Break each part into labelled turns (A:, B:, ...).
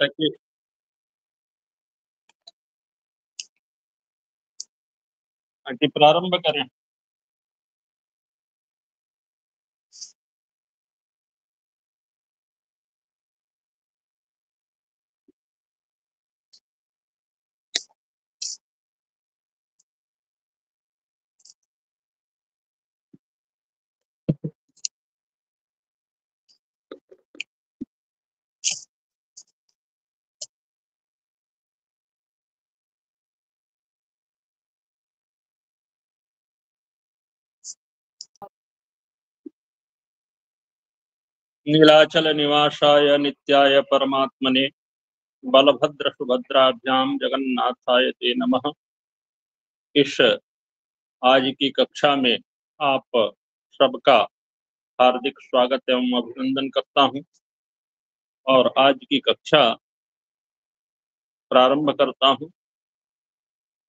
A: ताकि ताकि प्रारंभ करें। नीलाचल निवासाय नित्याय परमात्मने बलभद्र सुभद्राभ्याम जगन्नाथाय ते नमः। इस आज की कक्षा में आप सबका हार्दिक स्वागत एवं अभिनंदन करता हूं और आज की कक्षा प्रारंभ करता हूं।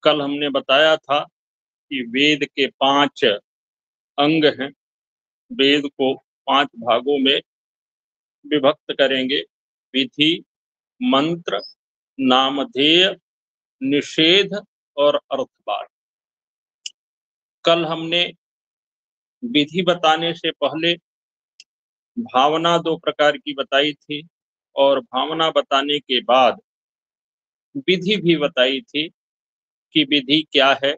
A: कल हमने बताया था कि वेद के 5 अंग हैं। वेद को 5 भागों में विभक्त करेंगे: विधि, मंत्र, नामधेय, निषेध और अर्थवाद। कल हमने विधि बताने से पहले भावना 2 प्रकार की बताई थी और भावना बताने के बाद विधि भी बताई थी कि विधि क्या है,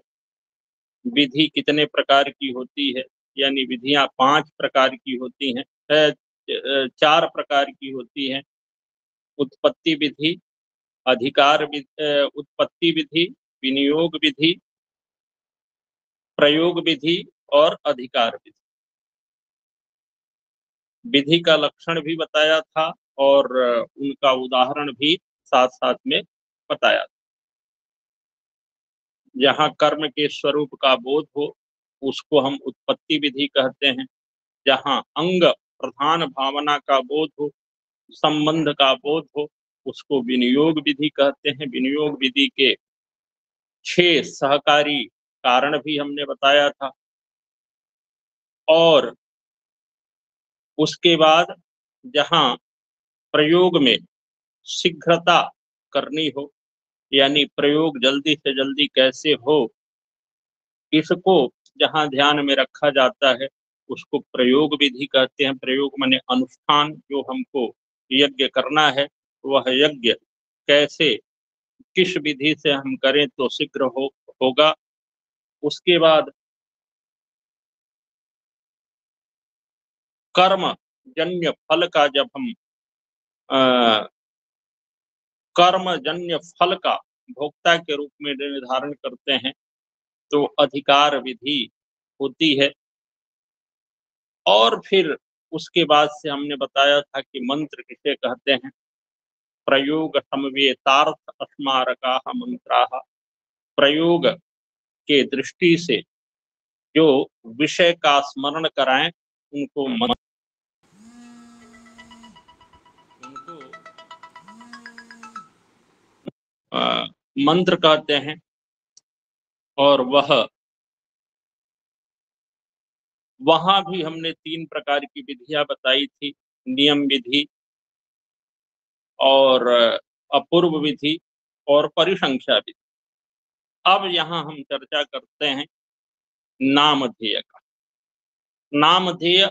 A: विधि कितने प्रकार की होती है। यानी विधियां 5 प्रकार की होती हैं, 4 प्रकार की होती हैं: उत्पत्ति विधि, उत्पत्ति विधि, विनियोग विधि, प्रयोग विधि और अधिकार विधि। विधि का लक्षण भी बताया था और उनका उदाहरण भी साथ साथ में बताया था। जहाँ कर्म के स्वरूप का बोध हो उसको हम उत्पत्ति विधि कहते हैं। जहाँ अंग प्रधान भावना का बोध हो, संबंध का बोध हो, उसको विनियोग विधि कहते हैं। विनियोग विधि के 6 सहकारी कारण भी हमने बताया था। और उसके बाद जहाँ प्रयोग में शीघ्रता करनी हो, यानी प्रयोग जल्दी से जल्दी कैसे हो, इसको जहाँ ध्यान में रखा जाता है उसको प्रयोग विधि कहते हैं। प्रयोग माने अनुष्ठान, जो हमको यज्ञ करना है वह यज्ञ कैसे किस विधि से हम करें तो शीघ्र होगा। उसके बाद कर्म जन्य फल का जब हम कर्म जन्य फल का भोक्ता के रूप में निर्धारण करते हैं तो अधिकार विधि होती है। और फिर उसके बाद से हमने बताया था कि मंत्र किसे कहते हैं। प्रयोग समवेतार्थ अस्मारका मंत्रा, प्रयोग के दृष्टि से जो विषय का स्मरण कराएं उनको मंत्र कहते हैं। और वहां भी हमने 3 प्रकार की विधियां बताई थी: नियम विधि और अपूर्व विधि और परिसंख्या विधि। अब यहाँ हम चर्चा करते हैं नामधेय का। नामधेय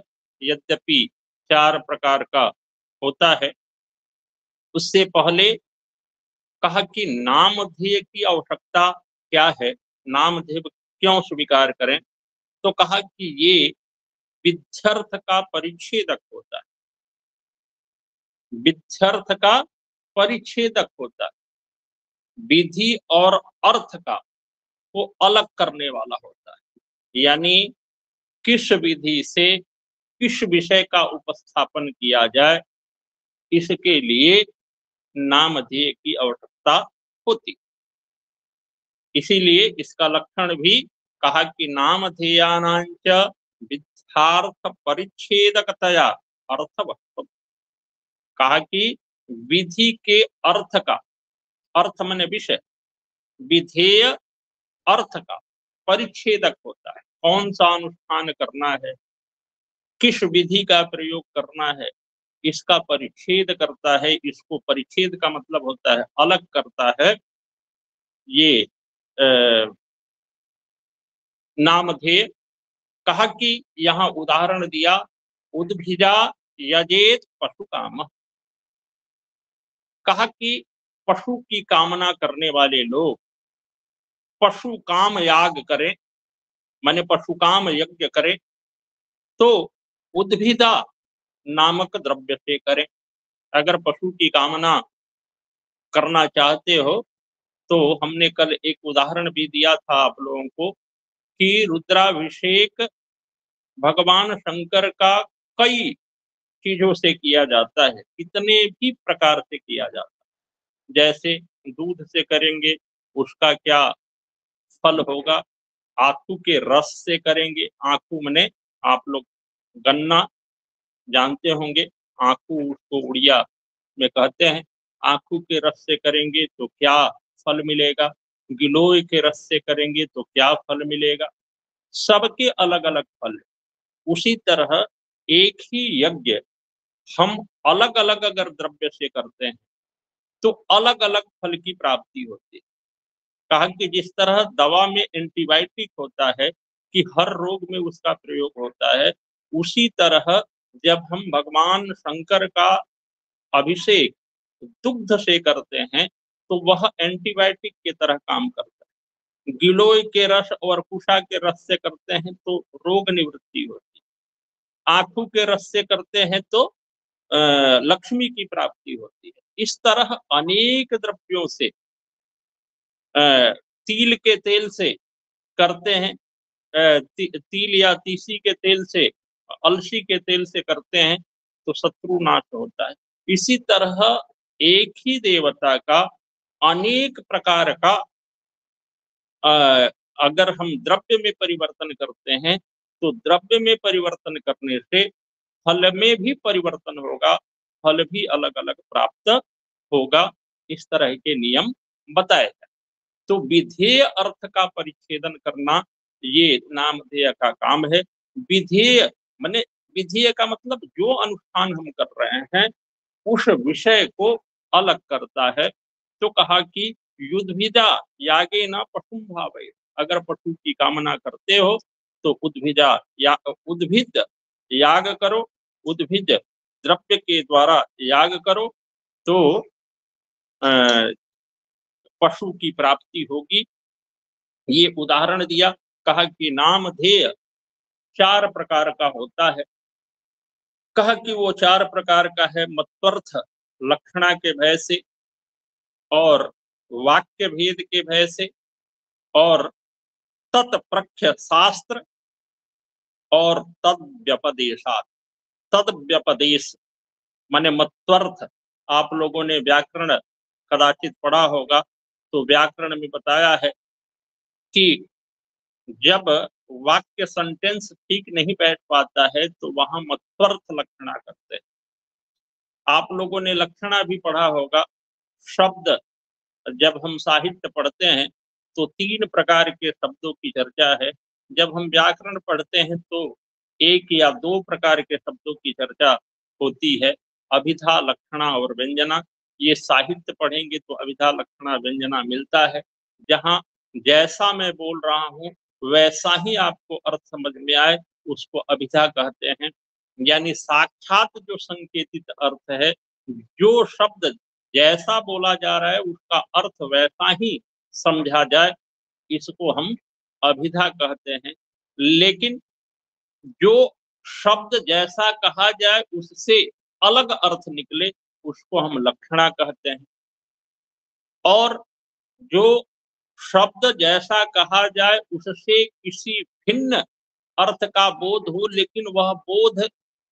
A: यद्यपि 4 प्रकार का होता है, उससे पहले कहा कि नामधेय की आवश्यकता क्या है, नामधेय क्यों स्वीकार करें। तो कहा कि ये विध्यर्थ का परिच्छेदक होता है। विध्यर्थ का परिच्छेदक होता है। विधि और अर्थ का वो अलग करने वाला होता है। यानी किस विधि से किस विषय का उपस्थापन किया जाए, इसके लिए नामधेय की आवश्यकता होती। इसीलिए इसका लक्षण भी कहा कि नामधेयानांच विद्यार्थ परिच्छेदकतया अर्थवत्व। कहा कि विधि के अर्थ का, अर्थ माने विषय, विधेय अर्थ का परिच्छेदक होता है। कौन सा अनुष्ठान करना है, किस विधि का प्रयोग करना है, इसका परिच्छेद करता है। इसको परिच्छेद का मतलब होता है अलग करता है। ये नामधेय कहा कि यहाँ उदाहरण दिया, उद्भिजा यजेत पशु काम। कहा कि पशु की कामना करने वाले लोग पशु काम याग करें, माने पशु काम यज्ञ करें, तो उद्भिदा नामक द्रव्य से करें। अगर पशु की कामना करना चाहते हो तो हमने कल एक उदाहरण भी दिया था आप लोगों को कि रुद्राभिषेक भगवान शंकर का कई चीजों से किया जाता है, कितने भी प्रकार से किया जाता है। जैसे दूध से करेंगे, उसका क्या फल होगा। आखू के रस से करेंगे, आखू मने आप लोग गन्ना जानते होंगे, आखू उसको उड़िया में कहते हैं। आखू के रस से करेंगे तो क्या फल मिलेगा, गिलोय के रस से करेंगे तो क्या फल मिलेगा। सबके अलग अलग फल है। उसी तरह एक ही यज्ञ हम अलग अलग अगर द्रव्य से करते हैं तो अलग अलग फल की प्राप्ति होती है। कहा कि जिस तरह दवा में एंटीबायोटिक होता है कि हर रोग में उसका प्रयोग होता है, उसी तरह जब हम भगवान शंकर का अभिषेक दुग्ध से करते हैं तो वह एंटीबायोटिक की तरह काम करता है। गिलोय के रस और कुशा के रस से करते हैं तो रोग निवृत्ति होती है। आंखों के रस से करते हैं तो लक्ष्मी की प्राप्ति होती है। इस तरह अनेक द्रव्यों से, तिल के तेल से करते हैं, तिल या तीसी के तेल से, अलसी के तेल से करते हैं तो शत्रु नाश होता है। इसी तरह एक ही देवता का अनेक प्रकार का अगर हम द्रव्य में परिवर्तन करते हैं तो द्रव्य में परिवर्तन करने से फल में भी परिवर्तन होगा, फल भी अलग अलग प्राप्त होगा। इस तरह के नियम बताए जाए। तो विधेय अर्थ का परिच्छेदन करना ये नामधेय का काम है। विधेय माने, विधेय का मतलब जो अनुष्ठान हम कर रहे हैं उस विषय को अलग करता है। तो कहा कि युद्धिजा यागे न पशु भावे। अगर पशु की कामना करते हो तो उद्भिजा या उद्भिद याग करो, उद्भिज द्रव्य के द्वारा याग करो तो पशु की प्राप्ति होगी। ये उदाहरण दिया। कहा कि नामधेय 4 प्रकार का होता है। कहा कि वो 4 प्रकार का है, मत्वर्थ लक्षणा के भय से, और वाक्य भेद के भय से, और तत्प्रख्य शास्त्र, और तद व्यपदेशात। तद व्यपदेश माने मत्वर्थ। आप लोगों ने व्याकरण कदाचित पढ़ा होगा तो व्याकरण में बताया है कि जब वाक्य सेंटेंस ठीक नहीं बैठ पाता है तो वहां मत्वर्थ लक्षणा करते हैं। आप लोगों ने लक्षणा भी पढ़ा होगा। शब्द जब हम साहित्य पढ़ते हैं तो 3 प्रकार के शब्दों की चर्चा है। जब हम व्याकरण पढ़ते हैं तो 1 या 2 प्रकार के शब्दों की चर्चा होती है, अभिधा लक्षणा और व्यंजना। ये साहित्य पढ़ेंगे तो अभिधा लक्षणा व्यंजना मिलता है। जहाँ जैसा मैं बोल रहा हूँ वैसा ही आपको अर्थ समझ में आए उसको अभिधा कहते हैं। यानी साक्षात जो संकेतित अर्थ है, जो शब्द जैसा बोला जा रहा है उसका अर्थ वैसा ही समझा जाए, इसको हम अभिधा कहते हैं। लेकिन जो शब्द जैसा कहा जाए उससे अलग अर्थ निकले उसको हम लक्षणा कहते हैं। और जो शब्द जैसा कहा जाए उससे किसी भिन्न अर्थ का बोध हो, लेकिन वह बोध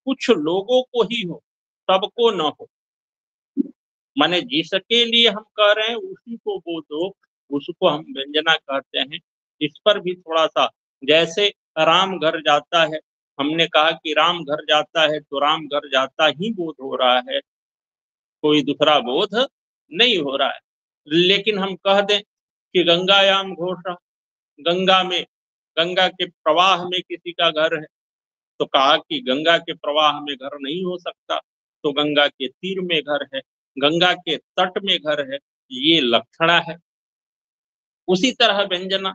A: कुछ लोगों को ही हो, सबको न हो। माने जिसके लिए हम कह रहे हैं उसी को बोध हो, उसको हम व्यंजना कहते हैं। इस पर भी थोड़ा सा, जैसे राम घर जाता है, हमने कहा कि राम घर जाता है तो राम घर जाता ही बोध हो रहा है, कोई दूसरा बोध नहीं हो रहा है। लेकिन हम कह दें कि गंगायाम घोषा, गंगा में, गंगा के प्रवाह में किसी का घर है, तो कहा कि गंगा के प्रवाह में घर नहीं हो सकता, तो गंगा के तीर में घर है, गंगा के तट में घर है, ये लक्षणा है। उसी तरह व्यंजना,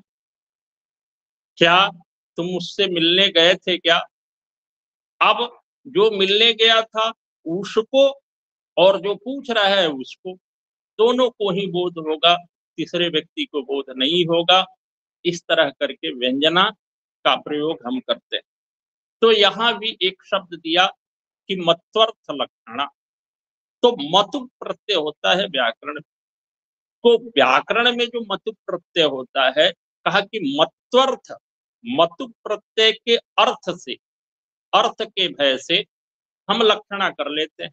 A: क्या तुम मुझसे मिलने गए थे क्या? अब जो मिलने गया था उसको और जो पूछ रहा है उसको, दोनों को ही बोध होगा, तीसरे व्यक्ति को बोध नहीं होगा। इस तरह करके व्यंजना का प्रयोग हम करते हैं। तो यहाँ भी एक शब्द दिया कि मत्वर्थ लक्षणा। तो मतु प्रत्यय होता है व्याकरण में। तो व्याकरण में जो मतु प्रत्यय होता है, कहा कि मत्वर्थ, मतु प्रत्यय के अर्थ से, अर्थ के भय से हम लक्षणा कर लेते हैं।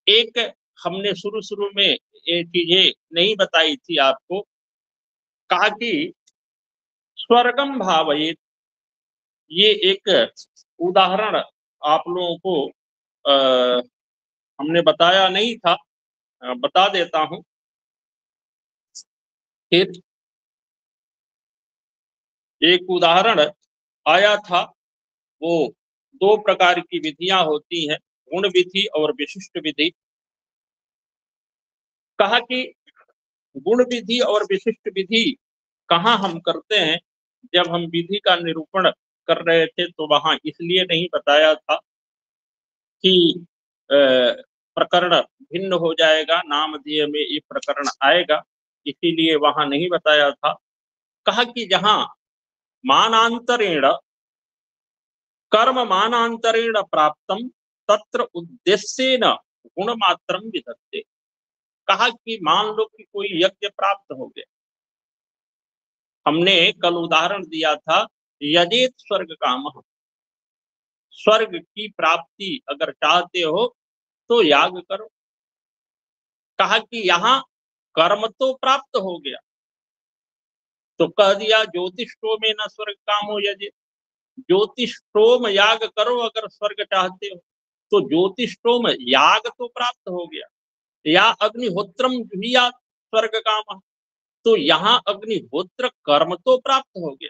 A: एक हमने शुरू शुरू में ये चीजें नहीं बताई थी आपको, कहा कि स्वर्गम भावयेत, ये एक उदाहरण आप लोगों को हमने बताया नहीं था, बता देता हूं। फिर एक उदाहरण आया था, वो दो प्रकार की विधियां होती हैं, गुण विधि और विशिष्ट विधि। कहा कि गुण विधि और विशिष्ट विधि कहाँ हम करते हैं? जब हम विधि का निरूपण कर रहे थे तो वहां इसलिए नहीं बताया था कि प्रकरण भिन्न हो जाएगा, नामधेय में ये प्रकरण आएगा, इसीलिए वहां नहीं बताया था। कहा कि जहां मानांतरेण, कर्म मानांतरेण प्राप्तम तत्र उद्देश्येन गुण मात्रम विधत्ते। कहा कि मान लो कि कोई यज्ञ प्राप्त हो गया, हमने कल उदाहरण दिया था, यजेत स्वर्ग काम, स्वर्ग की प्राप्ति अगर चाहते हो तो याग करो। कहा कि यहाँ कर्म तो प्राप्त हो गया, तो कह दिया ज्योतिषो में न स्वर्ग काम हो यजे, ज्योतिषोम याग करो अगर स्वर्ग चाहते हो। तो ज्योतिषोम याग तो प्राप्त हो गया, या अग्निहोत्रम जुहियात स्वर्ग काम, तो यहाँ अग्निहोत्र कर्म तो प्राप्त हो गया,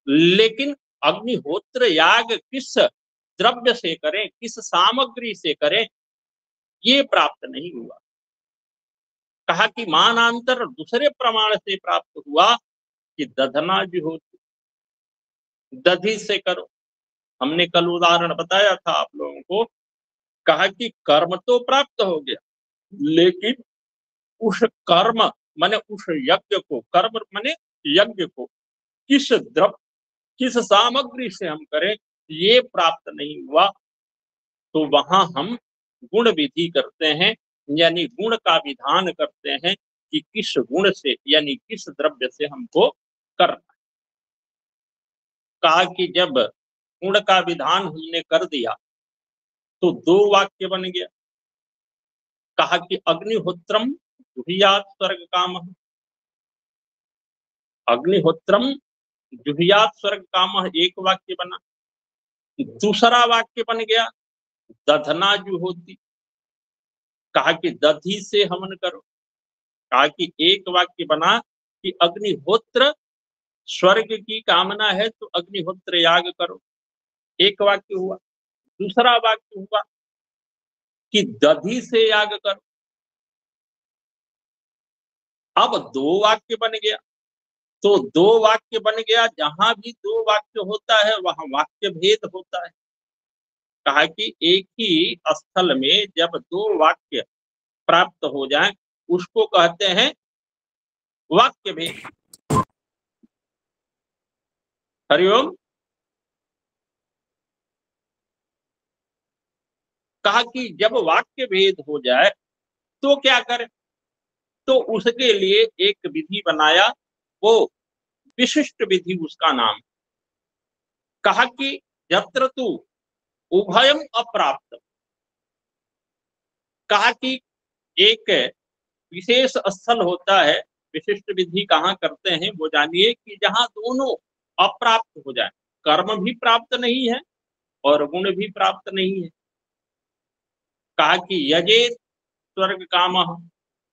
A: लेकिन अग्निहोत्र याग किस द्रव्य से करें, किस सामग्री से करें, ये प्राप्त नहीं हुआ। कहा कि मानांतर दूसरे प्रमाण से प्राप्त हुआ कि दधना जो होती, दधि से करो। हमने कल उदाहरण बताया था आप लोगों को, कहा कि कर्म तो प्राप्त हो गया, लेकिन उस कर्म माने उस यज्ञ को, कर्म माने यज्ञ को किस द्रव्य, किस सामग्री से हम करें, ये प्राप्त नहीं हुआ। तो वहां हम गुण विधि करते हैं, यानी गुण का विधान करते हैं कि किस गुण से, यानी किस द्रव्य से हमको करना। कहा कि जब गुण का विधान हमने कर दिया तो दो वाक्य बन गया। कहा कि अग्निहोत्रम जुहियात स्वर्ग काम, अग्निहोत्रम जुहियात स्वर्ग काम एक वाक्य बना। दूसरा वाक्य बन गया दधना जुहोती, कहा कि दधि से हवन करो। कहा कि एक वाक्य बना कि अग्निहोत्र स्वर्ग की कामना है तो अग्निहोत्र याग करो, एक वाक्य हुआ। दूसरा वाक्य हुआ कि दधि से याग करो, अब दो वाक्य बन गया। तो दो वाक्य बन गया, जहां भी दो वाक्य होता है वहां वाक्य भेद होता है। कहा कि एक ही स्थल में जब दो वाक्य प्राप्त हो जाए उसको कहते हैं वाक्य भेद। हरिओम। कहा कि जब वाक्य भेद हो जाए तो क्या करें? तो उसके लिए एक विधि बनाया, वो विशिष्ट विधि उसका नाम। कहा कि यत्र तु उभयम अप्राप्त, कहा कि एक विशेष स्थल होता है, विशिष्ट विधि कहाँ करते हैं वो जानिए, कि जहां दोनों अप्राप्त हो जाए, कर्म भी प्राप्त नहीं है और गुण भी प्राप्त नहीं है। कहा कि यजेत स्वर्ग काम,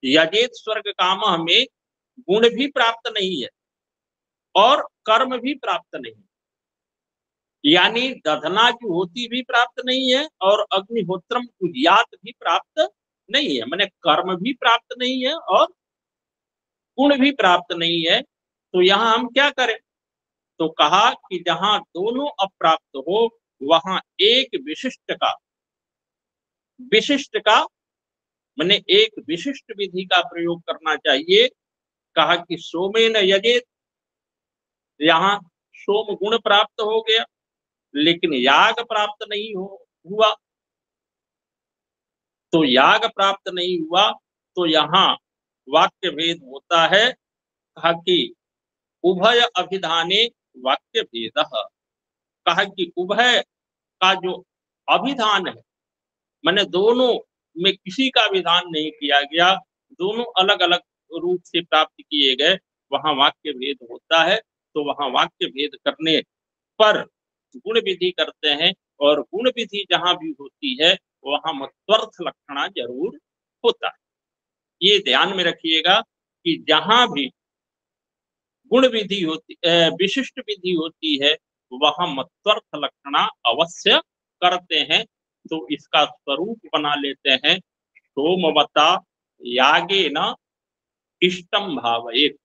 A: यजेत स्वर्ग काम में गुण भी प्राप्त नहीं है और कर्म भी प्राप्त नहीं। यानी दधना की होती भी प्राप्त नहीं है और अग्निहोत्रम कुर्यात भी प्राप्त नहीं है, माने कर्म भी प्राप्त नहीं है और गुण भी प्राप्त नहीं है। तो यहाँ हम क्या करें? तो कहा कि जहां दोनों अप्राप्त हो वहां एक विशिष्ट का मैंने एक विशिष्ट विधि का प्रयोग करना चाहिए। कहा कि सोमेन यजेत, यहाँ सोम गुण प्राप्त हो गया लेकिन याग प्राप्त नहीं हुआ। तो याग प्राप्त नहीं हुआ तो यहाँ वाक्य भेद होता है। कहा कि उभय अभिधाने वाक्य भेद। कहा कि उभय का जो अभिधान है, मैंने दोनों में किसी का विधान नहीं किया गया, दोनों अलग अलग रूप से प्राप्त किए गए, वहां वाक्य भेद होता है। तो वहां वाक्य भेद करने पर गुण विधि करते हैं, और गुण विधि जहां भी होती है वहां मत्वर्थ लक्षणा जरूर होता है। ये ध्यान में रखिएगा कि जहां भी गुण विधि होती विशिष्ट विधि होती है वहां मत्वर्थ लक्षणा अवश्य करते हैं। तो इसका स्वरूप बना लेते हैं सोमवता यागे न इष्टम भावयेत।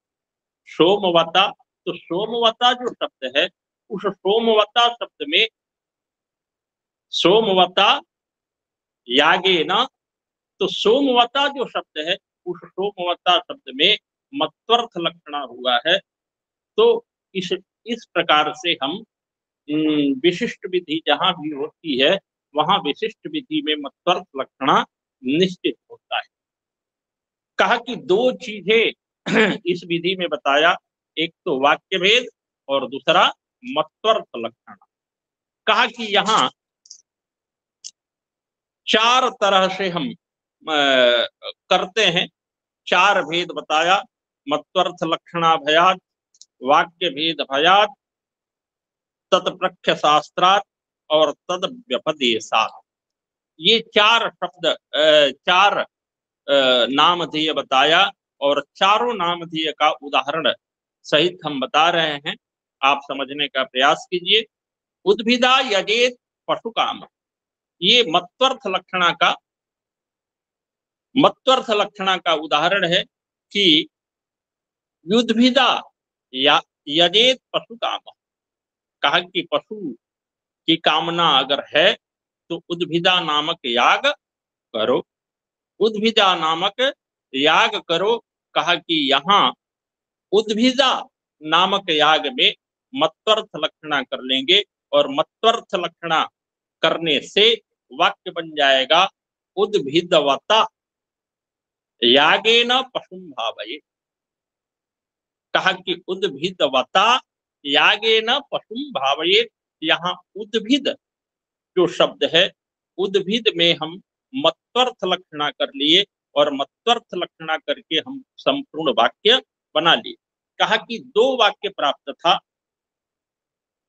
A: सोमवता, तो सोमवता जो शब्द है उस सोमवता शब्द में सोमवता यागे न, तो सोमवता जो शब्द है उस सोमवता शब्द में मत्वर्थ लक्षणा हुआ है। तो इस प्रकार से हम विशिष्ट विधि जहां भी होती है वहां विशिष्ट विधि में मत्वर्थ लक्षणा निश्चित होता है। कहा कि दो चीजें इस विधि में बताया, एक तो वाक्य भेद और दूसरा मत्वर्थ लक्षण। कहा कि यहाँ चार तरह से हम करते हैं, चार भेद बताया। मत्वर्थ लक्षणा भयात, वाक्य भेद भयात, तत्प्रख्य शास्त्रात और तद व्यपदेशात। ये चार शब्द चार नामधेय बताया और चारों नामधेय का उदाहरण सहित हम बता रहे हैं, आप समझने का प्रयास कीजिए। उद्भिदा यजेत पशु काम, ये मत्वर्थ लक्षणा का उदाहरण है कि युद्भिदा या यजेत पशु काम। कहा कि पशु की कामना अगर है तो उद्भिदा नामक याग करो, उद्भिदा नामक याग करो। कहा कि यहाँ उद्भिदा नामक याग में मत्वर्थ लक्षणा कर लेंगे और मत्वर्थ लक्षणा करने से वाक्य बन जाएगा उद्भिदवता यागेन पशुम भावये। कहा कि उद्भिदवता यागेन पशुम भावये। यहाँ उद्भिद जो शब्द है, उद्भिद में हम मत्वर्थ लक्षणा कर लिए और मत्वर्थ लक्षणा करके हम संपूर्ण वाक्य बना लिए। कहा कि दो वाक्य प्राप्त था,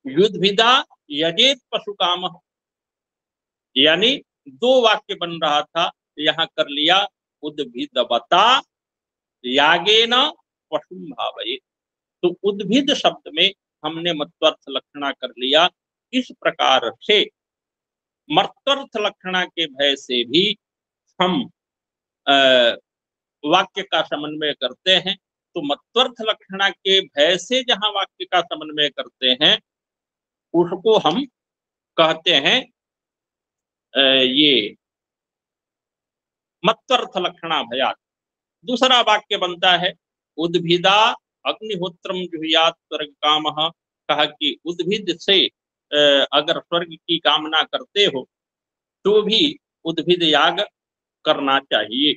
A: युद्भिदा यजेत पशु काम, यानी दो वाक्य बन रहा था, यहाँ कर लिया उद्भिदवता यागेन पशुम भावये। तो उद्भिद शब्द में हमने मत्वर्थ लक्षणा कर लिया। इस प्रकार से मत्वर्थ लक्षणा के भय से भी हम वाक्य का समन्वय करते हैं। तो मत्वर्थ लक्षणा के भय से जहां वाक्य का समन्वय करते हैं उसको हम कहते हैं ये मत्वर्थ लक्षणा भयात। दूसरा वाक्य बनता है उद्भिदा अग्निहोत्रम जुहुयात स्वर्ग काम। कहा कि उद्भिद से अगर स्वर्ग की कामना करते हो तो भी उद्भिद याग करना चाहिए।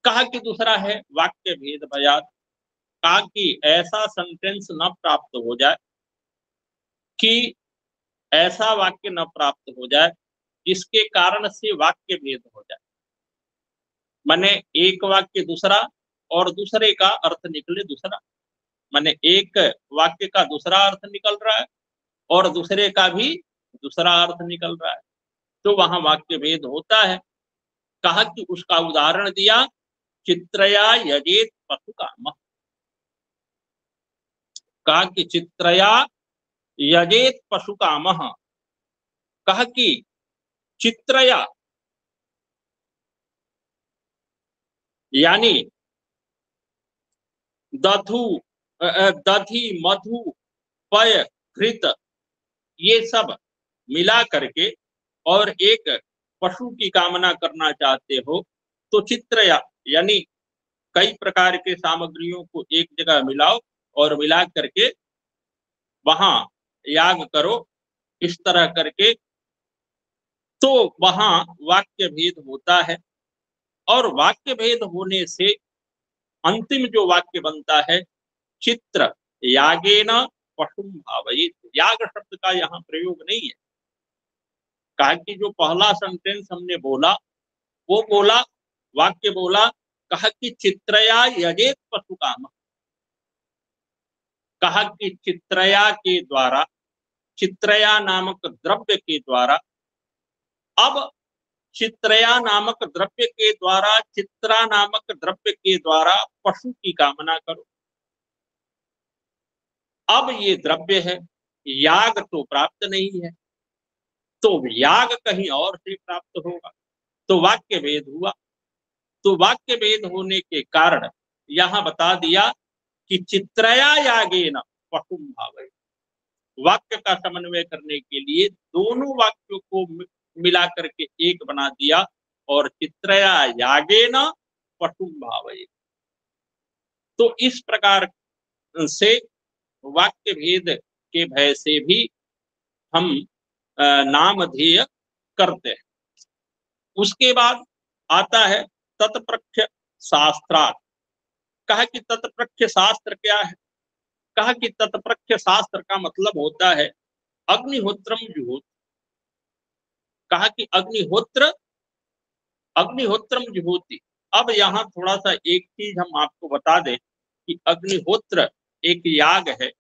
A: कहा कि दूसरा है वाक्य भेद भयात। कहा कि ऐसा सेंटेंस न प्राप्त हो जाए, कि ऐसा वाक्य न प्राप्त हो जाए जिसके कारण से वाक्य भेद हो जाए, माने एक वाक्य दूसरा और दूसरे का अर्थ निकले दूसरा, माने एक वाक्य का दूसरा अर्थ निकल रहा है और दूसरे का भी दूसरा अर्थ निकल रहा है, तो वहां वाक्य भेद होता है। कहा कि उसका उदाहरण दिया चित्रया यजेत पशु काम। कहा कि चित्रया यजेत पशु कामः, कह कि चित्रया यानी दधु दधि मधु पय घृत ये सब मिला करके और एक पशु की कामना करना चाहते हो तो चित्रया यानी कई प्रकार के सामग्रियों को एक जगह मिलाओ और मिला करके वहां याग करो। इस तरह करके तो वहां वाक्य भेद होता है और वाक्य भेद होने से अंतिम जो वाक्य बनता है चित्र यागेन पशुम भावयेत। याग शब्द का यहाँ प्रयोग नहीं है। कहा कि जो पहला सेंटेंस हमने बोला वो बोला वाक्य बोला, कहा कि चित्रया यजेत पशु काम, कहा कि चित्रया के द्वारा, चित्रया नामक द्रव्य के द्वारा, अब चित्रया नामक द्रव्य के द्वारा, चित्रा नामक द्रव्य के द्वारा पशु की कामना करो। अब ये द्रव्य है, याग तो प्राप्त नहीं है, तो याग कहीं और से प्राप्त होगा, तो वाक्य भेद हुआ। तो वाक्य भेद होने के कारण यहां बता दिया कि चित्रया यागेन पशुम भावयेत। वाक्य का समन्वय करने के लिए दोनों वाक्यों को मिला करके एक बना दिया और चित्रया यागेन पशुम भावयेत। तो इस प्रकार से वाक्य भेद के भय से भी हम नामधेय करते हैं। उसके बाद आता है तत्प्रख्य शास्त्रार्थ। कहा कि तत्प्रख्य शास्त्र क्या है? कहा कि तत्प्रख्य शास्त्र का मतलब होता है अग्निहोत्रम जुहोति। कहा कि अग्निहोत्रम जुहोति। अब यहाँ थोड़ा सा एक चीज हम आपको बता दें कि अग्निहोत्र एक याग है,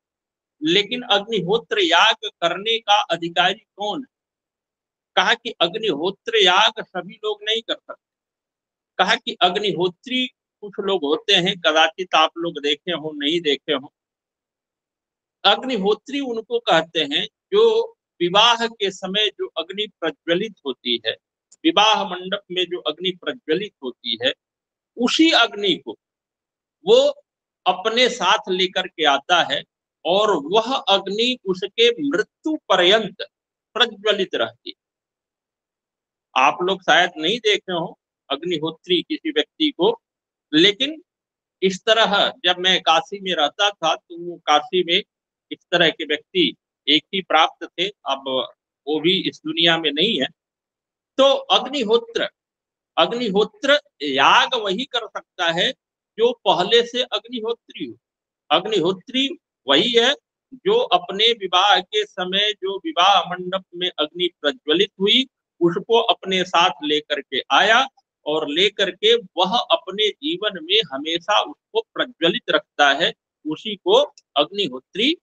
A: लेकिन अग्निहोत्र याग करने का अधिकारी कौन है? कहा कि अग्निहोत्र याग सभी लोग नहीं कर सकते। कहा कि अग्निहोत्री कुछ लोग होते हैं, कदाचित आप लोग देखे हो नहीं देखे हो। अग्निहोत्री उनको कहते हैं जो विवाह के समय जो अग्नि प्रज्वलित होती है, विवाह मंडप में जो अग्नि प्रज्वलित होती है, उसी अग्नि को वो अपने साथ लेकर के आता है और वह अग्नि उसके मृत्यु पर्यंत प्रज्वलित रहती है। आप लोग शायद नहीं देखे हो अग्निहोत्री किसी व्यक्ति को, लेकिन इस तरह जब मैं काशी में रहता था तो वो काशी में इस तरह के व्यक्ति एक ही प्राप्त थे, अब वो भी इस दुनिया में नहीं है। तो अग्निहोत्र अग्निहोत्र याग वही कर सकता है जो पहले से अग्निहोत्री हो। अग्निहोत्री वही है जो अपने विवाह के समय जो विवाह मंडप में अग्नि प्रज्वलित हुई उसको अपने साथ लेकर के आया और लेकर के वह अपने जीवन में हमेशा उसको प्रज्वलित रखता है, उसी को अग्निहोत्री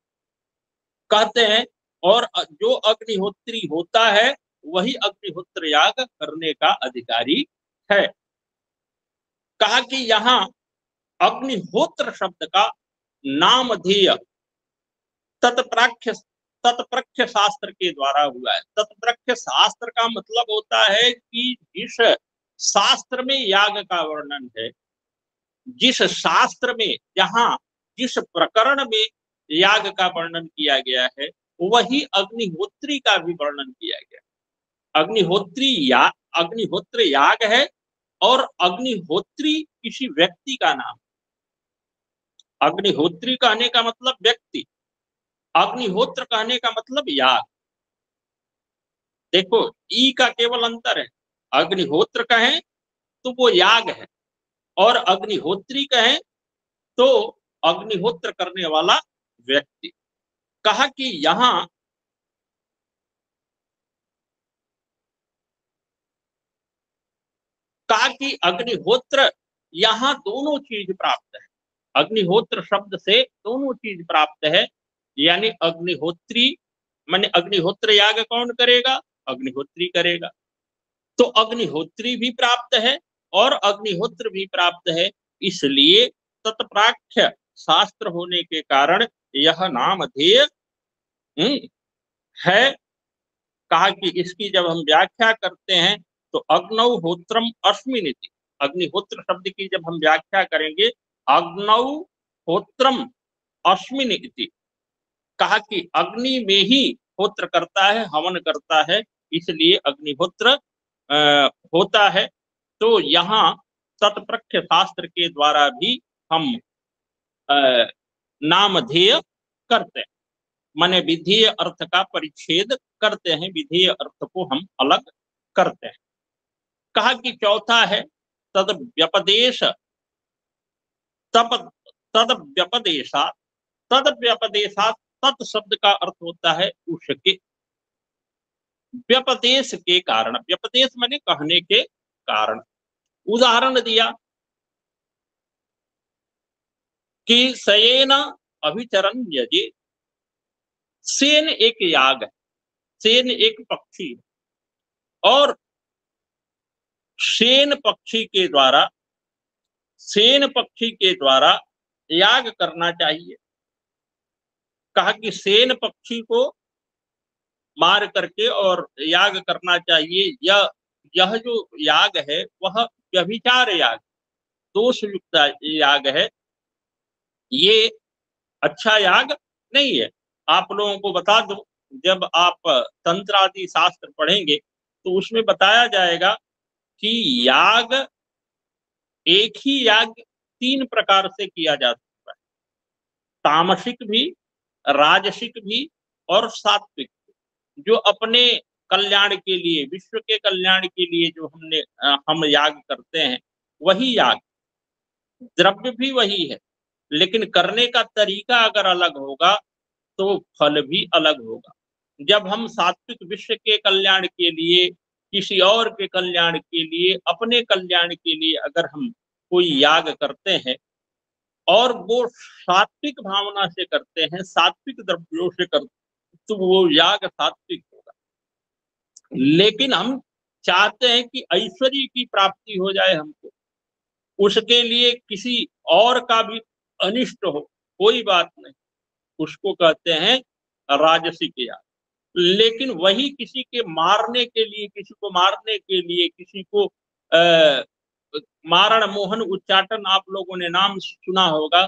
A: कहते हैं। और जो अग्निहोत्री होता है वही अग्निहोत्र याग करने का अधिकारी है। कहा कि यहाँ अग्निहोत्र शब्द का नामधेय तत्प्रख्य शास्त्र के द्वारा हुआ है। तत्प्रख्य शास्त्र का मतलब होता है कि जिस शास्त्र में याग का वर्णन है, जिस शास्त्र में जहां जिस प्रकरण में याग का वर्णन किया गया है, वही अग्निहोत्री का भी वर्णन किया गया। अग्निहोत्र याग है और अग्निहोत्री किसी व्यक्ति का नाम। अग्निहोत्री कहने का मतलब व्यक्ति, अग्निहोत्र कहने का मतलब याग। देखो ई का केवल अंतर है, अग्निहोत्र कहें तो वो याग है और अग्निहोत्री कहें तो अग्निहोत्र करने वाला व्यक्ति। कहा कि यहां कहा कि अग्निहोत्र यहां दोनों चीज प्राप्त है। अग्निहोत्र शब्द से दोनों चीज प्राप्त है, यानी अग्निहोत्री माने अग्निहोत्र याग कौन करेगा? अग्निहोत्री करेगा। तो अग्निहोत्री भी प्राप्त है और अग्निहोत्र भी प्राप्त है, इसलिए तत्प्राख्य शास्त्र होने के कारण यह नामधेय है। कहा कि इसकी जब हम व्याख्या करते हैं तो अग्नौ होत्रम अस्मिन इति, अग्निहोत्र शब्द की जब हम व्याख्या करेंगे अग्नौ होत्रम अस्मिन इति, कहा कि अग्नि में ही होत्र करता है, हवन करता है, इसलिए अग्निहोत्र होता है। तो यहाँ तत्प्रख्य शास्त्र के द्वारा भी हम नामधेय करते हैं, माने विधेय अर्थ का परिच्छेद करते हैं, विधेय अर्थ को हम अलग करते हैं। कहा कि चौथा है तद व्यपदेश, तप तद व्यपदेशा, तद व्यपदेशा, तत् शब्द का अर्थ होता है उसके, व्यपदेश के कारण, व्यपदेश माने कहने के कारण। उदाहरण दिया कि शयेन अभिचरन् यजे, सेन एक याग है, सेन एक पक्षी है और सेन पक्षी के द्वारा, सेन पक्षी के द्वारा याग करना चाहिए। कहा कि सेन पक्षी को मार करके और याग करना चाहिए। यह जो याग है वह व्यभिचार याग, दोष युक्त याग है, ये अच्छा याग नहीं है। आप लोगों को बता दूं, जब आप तंत्र आदि शास्त्र पढ़ेंगे तो उसमें बताया जाएगा कि याग, एक ही याग 3 प्रकार से किया जा सकता है, तामसिक भी, राजसिक भी और सात्विक। जो अपने कल्याण के लिए, विश्व के कल्याण के लिए जो हम याग करते हैं वही याग, द्रव्य भी वही है, लेकिन करने का तरीका अगर अलग होगा तो फल भी अलग होगा। जब हम सात्विक विश्व के कल्याण के लिए, किसी और के कल्याण के लिए, अपने कल्याण के लिए अगर हम कोई याग करते हैं और वो सात्विक भावना से करते हैं, सात्विक द्रव्यों से करते हैं, तो वो याग सात्विक होगा। लेकिन हम चाहते हैं कि ऐश्वर्य की प्राप्ति हो जाए हमको, उसके लिए किसी और का भी अनिष्ट हो, कोई बात नहीं, उसको कहते हैं राजसिक याग। लेकिन वही किसी के मारने के लिए, किसी को मारने के लिए, किसी को मारण मोहन उच्चाटन, आप लोगों ने नाम सुना होगा,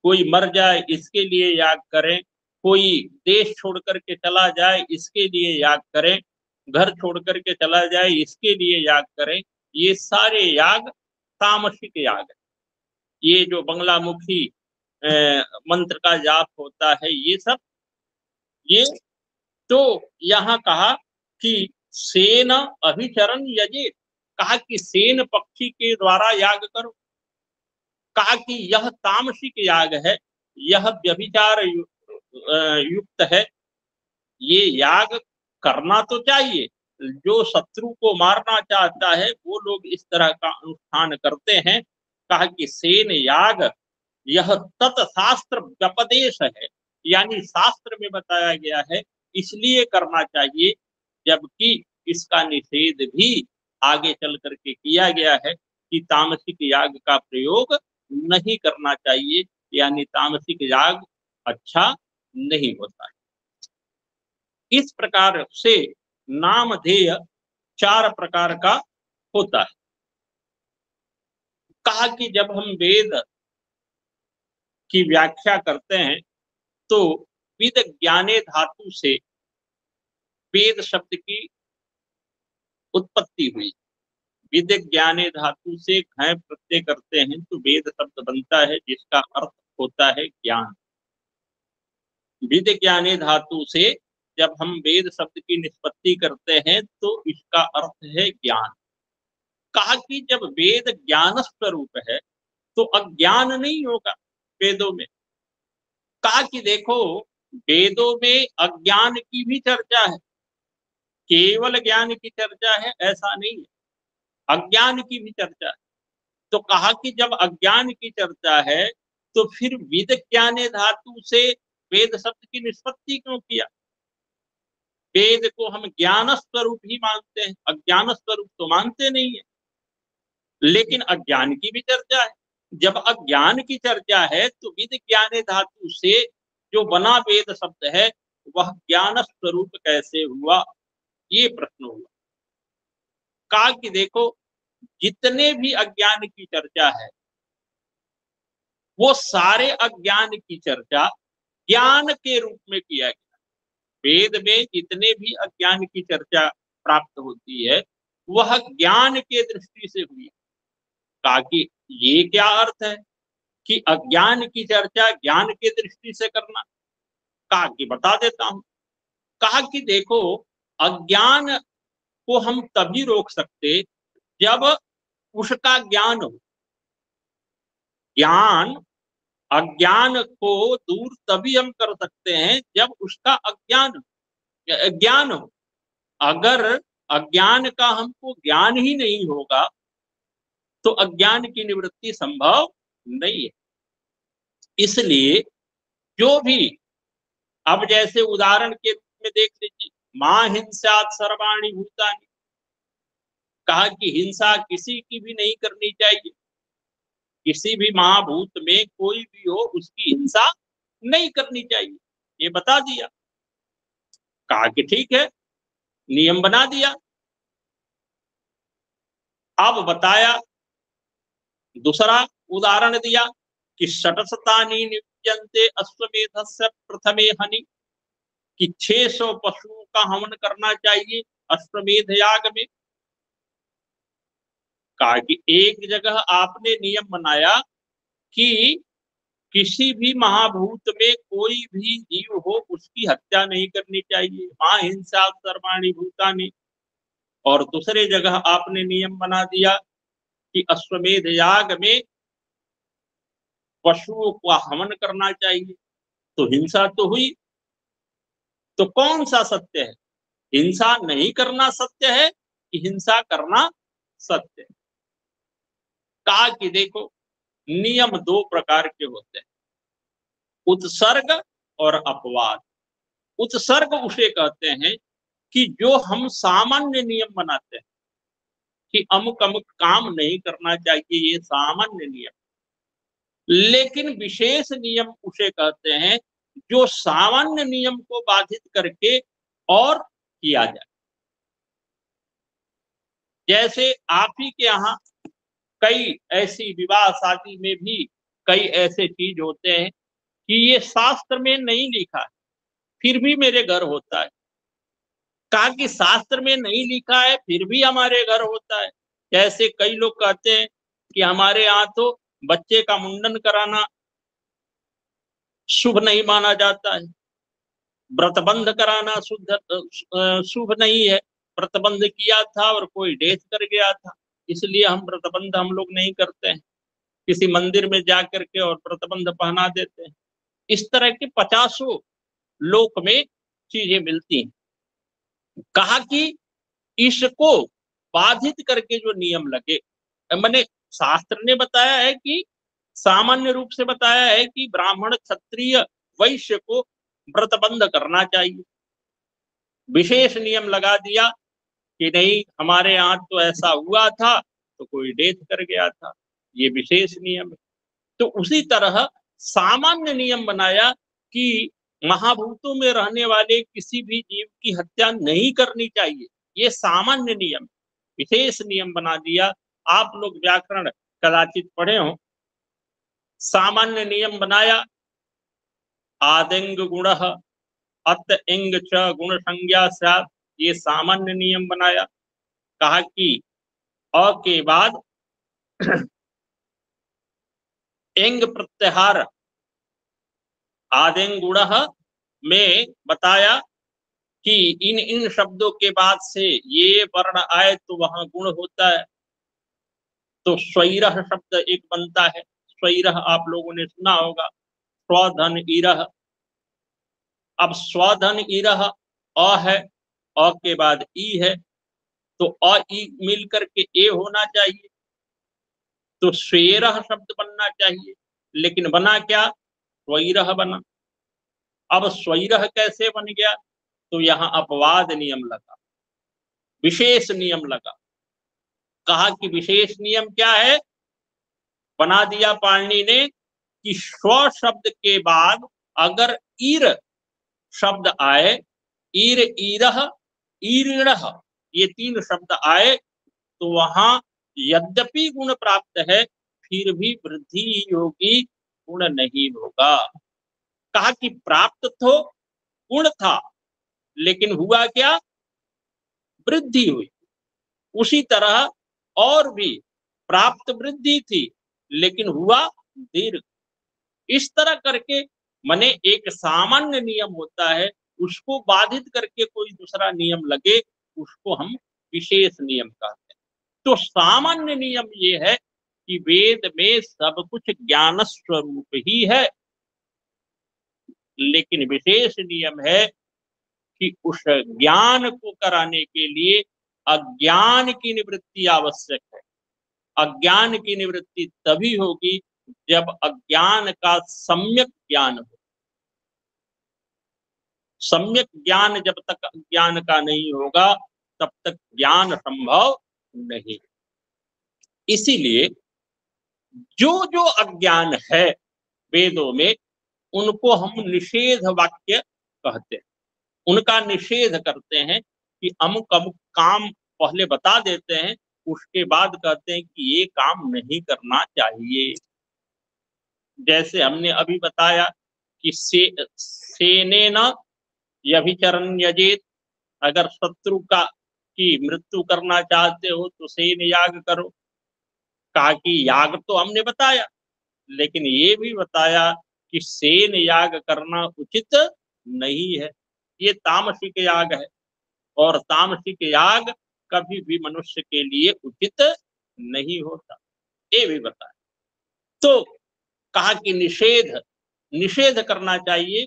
A: कोई मर जाए इसके लिए याग करें, कोई देश छोड़ करके चला जाए इसके लिए याग करें, घर छोड़ करके चला जाए इसके लिए याग करें, ये सारे याग तामसिक याग है। ये जो बंगलामुखी मंत्र का जाप होता है, ये सब, ये तो यहाँ कहा कि सेन अभिचरण यजे, कहा कि सेन पक्षी के द्वारा याग करो। कहा कि यह तामसिक याग है, यह व्यभिचार युक्त है, ये याग करना तो चाहिए। जो शत्रु को मारना चाहता है वो लोग इस तरह का अनुष्ठान करते हैं। कहा कि सेन याग यह तत्शास्त्र व्यपदेश है, यानी शास्त्र में बताया गया है इसलिए करना चाहिए, जबकि इसका निषेध भी आगे चल करके किया गया है कि तामसिक याग का प्रयोग नहीं करना चाहिए, यानी तामसिक याग अच्छा नहीं होता है। इस प्रकार से नामधेय 4 प्रकार का होता है। कहा कि जब हम वेद की व्याख्या करते हैं तो विद ज्ञाने धातु से वेद शब्द की उत्पत्ति हुई। विद ज्ञाने धातु से घय प्रत्यय करते हैं तो वेद शब्द बनता है, जिसका अर्थ होता है ज्ञान। विद ज्ञाने धातु से जब हम वेद शब्द की निष्पत्ति करते हैं तो इसका अर्थ है ज्ञान। कहा कि जब वेद ज्ञान स्वरूप है तो अज्ञान नहीं होगा वेदों में। कहा कि देखो, वेदों में अज्ञान की भी चर्चा है, केवल ज्ञान की चर्चा है ऐसा नहीं है, अज्ञान की भी चर्चा है। तो कहा कि जब अज्ञान की चर्चा है तो फिर विद ज्ञाने धातु से वेद शब्द की निष्पत्ति क्यों किया? वेद को हम ज्ञान स्वरूप ही मानते हैं, अज्ञान स्वरूप तो मानते नहीं है। लेकिन अज्ञान की भी चर्चा है, जब अज्ञान की चर्चा है तो विद ज्ञाने धातु से जो बना वेद शब्द है वह ज्ञान स्वरूप कैसे हुआ, ये प्रश्न हुआ। कहा कि देखो, जितने भी अज्ञान की चर्चा है वो सारे अज्ञान की चर्चा ज्ञान के रूप में किया गया। वेद में जितने भी अज्ञान की चर्चा प्राप्त होती है वह ज्ञान के दृष्टि से हुई। कहा कि ये क्या अर्थ है कि अज्ञान की चर्चा ज्ञान के दृष्टि से करना। कहा कि बता देता हूं। कहा कि देखो, अज्ञान को हम तभी रोक सकते जब उसका ज्ञान हो। ज्ञान, अज्ञान को दूर तभी हम कर सकते हैं जब उसका ज्ञान हो। अगर अज्ञान का हमको ज्ञान ही नहीं होगा तो अज्ञान की निवृत्ति संभव नहीं है। इसलिए जो भी, अब जैसे उदाहरण के रूप में देख लीजिए, मां हिंसात सर्वाणि भूतानि। कहा कि हिंसा किसी की भी नहीं करनी चाहिए। किसी भी महाभूत में कोई भी हो उसकी हिंसा नहीं करनी चाहिए, ये बता दिया। कहा कि ठीक है, नियम बना दिया। अब बताया, दूसरा उदाहरण दिया कि षट्शतानि नियुज्यन्ते अश्वमेधस्य प्रथमे हनि, कि 600 पशुओं का हवन करना चाहिए अश्वमेध याग में। कहा कि एक जगह आपने नियम बनाया कि किसी भी महाभूत में कोई भी जीव हो उसकी हत्या नहीं करनी चाहिए, मां हिंसा सर्वाणि भूतानि। और दूसरे जगह आपने नियम बना दिया कि अश्वमेध याग में पशुओं का हवन करना चाहिए। तो हिंसा तो हुई। तो कौन सा सत्य है, हिंसा नहीं करना सत्य है कि हिंसा करना सत्य है? कहा कि देखो, नियम दो प्रकार के होते हैं, उत्सर्ग और अपवाद। उत्सर्ग उसे कहते हैं कि जो हम सामान्य नियम बनाते हैं कि अमुक अमुक काम नहीं करना चाहिए, ये सामान्य नियम। लेकिन विशेष नियम उसे कहते हैं जो सामान्य नियम को बाधित करके और किया जाए। जैसे आप ही के यहाँ कई ऐसी विवाह शादी में भी कई ऐसे चीज होते हैं कि ये शास्त्र में नहीं लिखा है फिर भी मेरे घर होता है। कहा कि शास्त्र में नहीं लिखा है फिर भी हमारे घर होता है। जैसे कई लोग कहते हैं कि हमारे यहाँ तो बच्चे का मुंडन कराना शुभ नहीं माना जाता है, व्रतबंध कराना शुभ नहीं है। व्रतबंध किया था और कोई डेथ कर गया था, इसलिए हम व्रतबंध हम लोग नहीं करते हैं। किसी मंदिर में जा करके और व्रतबंध पहना देते हैं। इस तरह के 50 लोक में चीजें मिलती हैं। कहा कि इसको बाधित करके जो नियम लगे, मैंने शास्त्र ने बताया है कि सामान्य रूप से बताया है कि ब्राह्मण क्षत्रिय वैश्य को व्रतबंध करना चाहिए। विशेष नियम लगा दिया कि नहीं, हमारे यहाँ तो ऐसा हुआ था तो कोई डेथ कर गया था, ये विशेष नियम है। तो उसी तरह सामान्य नियम बनाया कि महाभूतों में रहने वाले किसी भी जीव की हत्या नहीं करनी चाहिए, ये सामान्य नियम। विशेष नियम बना दिया। आप लोग व्याकरण कदाचित पढ़े हो। सामान्य नियम बनाया, आदिंग गुण अत इंग च गुण संज्ञा स्यात्, ये सामान्य नियम बनाया। कहा कि अ के बाद इंग प्रत्याहार आदिंग गुण में बताया कि इन इन शब्दों के बाद से ये वर्ण आए तो वहां गुण होता है। तो स्वैरह शब्द एक बनता है। स्वैरह आप लोगों ने सुना होगा, स्वधन इरह। अब स्वधन इरह अ है, अ के बाद ई है, तो अ ई मिल करके ए होना चाहिए, तो स्वेरह शब्द बनना चाहिए। लेकिन बना क्या, स्वैरह बना। अब स्वैरह कैसे बन गया, तो यहाँ अपवाद नियम लगा, विशेष नियम लगा। कहा कि विशेष नियम क्या है, बना दिया पाणिनि ने कि स्व शब्द के बाद अगर ईर शब्द आए, ईर ईरह ईरिणः, ये 3 शब्द आए तो वहां यद्यपि गुण प्राप्त है फिर भी वृद्धि ही होगी, गुण नहीं होगा। कहा कि प्राप्त तो गुण था लेकिन हुआ क्या, वृद्धि हुई। उसी तरह और भी प्राप्त वृद्धि थी लेकिन हुआ दीर्घ। इस तरह करके माने एक सामान्य नियम होता है, उसको बाधित करके कोई दूसरा नियम लगे, उसको हम विशेष नियम कहते हैं। तो सामान्य नियम ये है कि वेद में सब कुछ ज्ञान स्वरूप ही है, लेकिन विशेष नियम है कि उस ज्ञान को कराने के लिए अज्ञान की निवृत्ति आवश्यक है। अज्ञान की निवृत्ति तभी होगी जब अज्ञान का सम्यक ज्ञान हो। सम्यक ज्ञान जब तक अज्ञान का नहीं होगा तब तक ज्ञान संभव नहीं। इसीलिए जो जो अज्ञान है वेदों में उनको हम निषेध वाक्य कहते हैं, उनका निषेध करते हैं कि अमुक अमुक काम पहले बता देते हैं, उसके बाद कहते हैं कि ये काम नहीं करना चाहिए। जैसे हमने अभी बताया कि सेनेन व्यभिचरन् यजेत, अगर शत्रु का की मृत्यु करना चाहते हो तो सेन याग करो। कहा कि याग तो हमने बताया, लेकिन ये भी बताया कि सेन याग करना उचित नहीं है, ये तामसिक याग है और तामसिक याग कभी भी मनुष्य के लिए उचित नहीं होता, ये भी बताया। तो कहा कि निषेध निषेध करना चाहिए,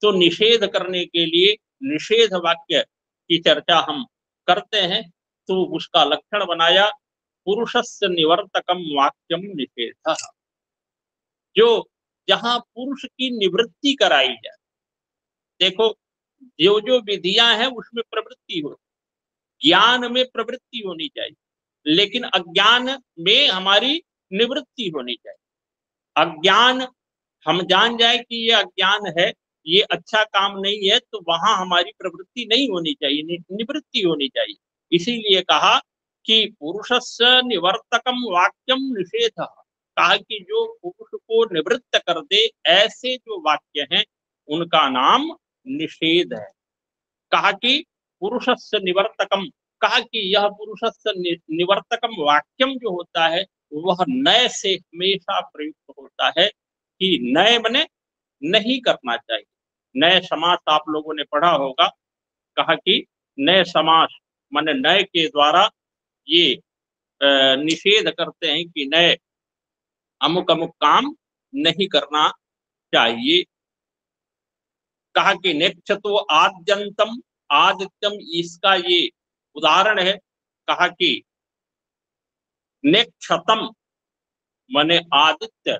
A: तो निषेध करने के लिए निषेध वाक्य की चर्चा हम करते हैं। तो उसका लक्षण बनाया पुरुषस्य निवर्तकम वाक्यम निषेधः, जो जहां पुरुष की निवृत्ति कराई जाए। देखो जो जो विधियां हैं उसमें प्रवृत्ति हो, ज्ञान में प्रवृत्ति होनी चाहिए, लेकिन अज्ञान में हमारी निवृत्ति होनी चाहिए। अज्ञान हम जान जाए कि ये अज्ञान है, ये अच्छा काम नहीं है, तो वहां हमारी प्रवृत्ति नहीं होनी चाहिए, निवृत्ति होनी चाहिए। इसीलिए कहा कि पुरुषस्य निवर्तकम वाक्यम निषेधः, कहा कि जो पुरुष को निवृत्त कर दे ऐसे जो वाक्य हैं उनका नाम निषेध है। कहा कि पुरुषस्य निवर्तकम, कहा कि यह पुरुषस्य निवर्तकम वाक्यम जो होता है वह नए से हमेशा प्रयुक्त होता है कि नए बने नहीं करना चाहिए। नए समास आप लोगों ने पढ़ा होगा, कहा कि नए समास माने नए के द्वारा ये निषेध करते हैं कि नए अमुक अमुक काम नहीं करना चाहिए। कहा कि नेक्षतो आद्यंतम, आदित्यम इसका ये उदाहरण है। कहा कि नेक्षतम माने आदित्य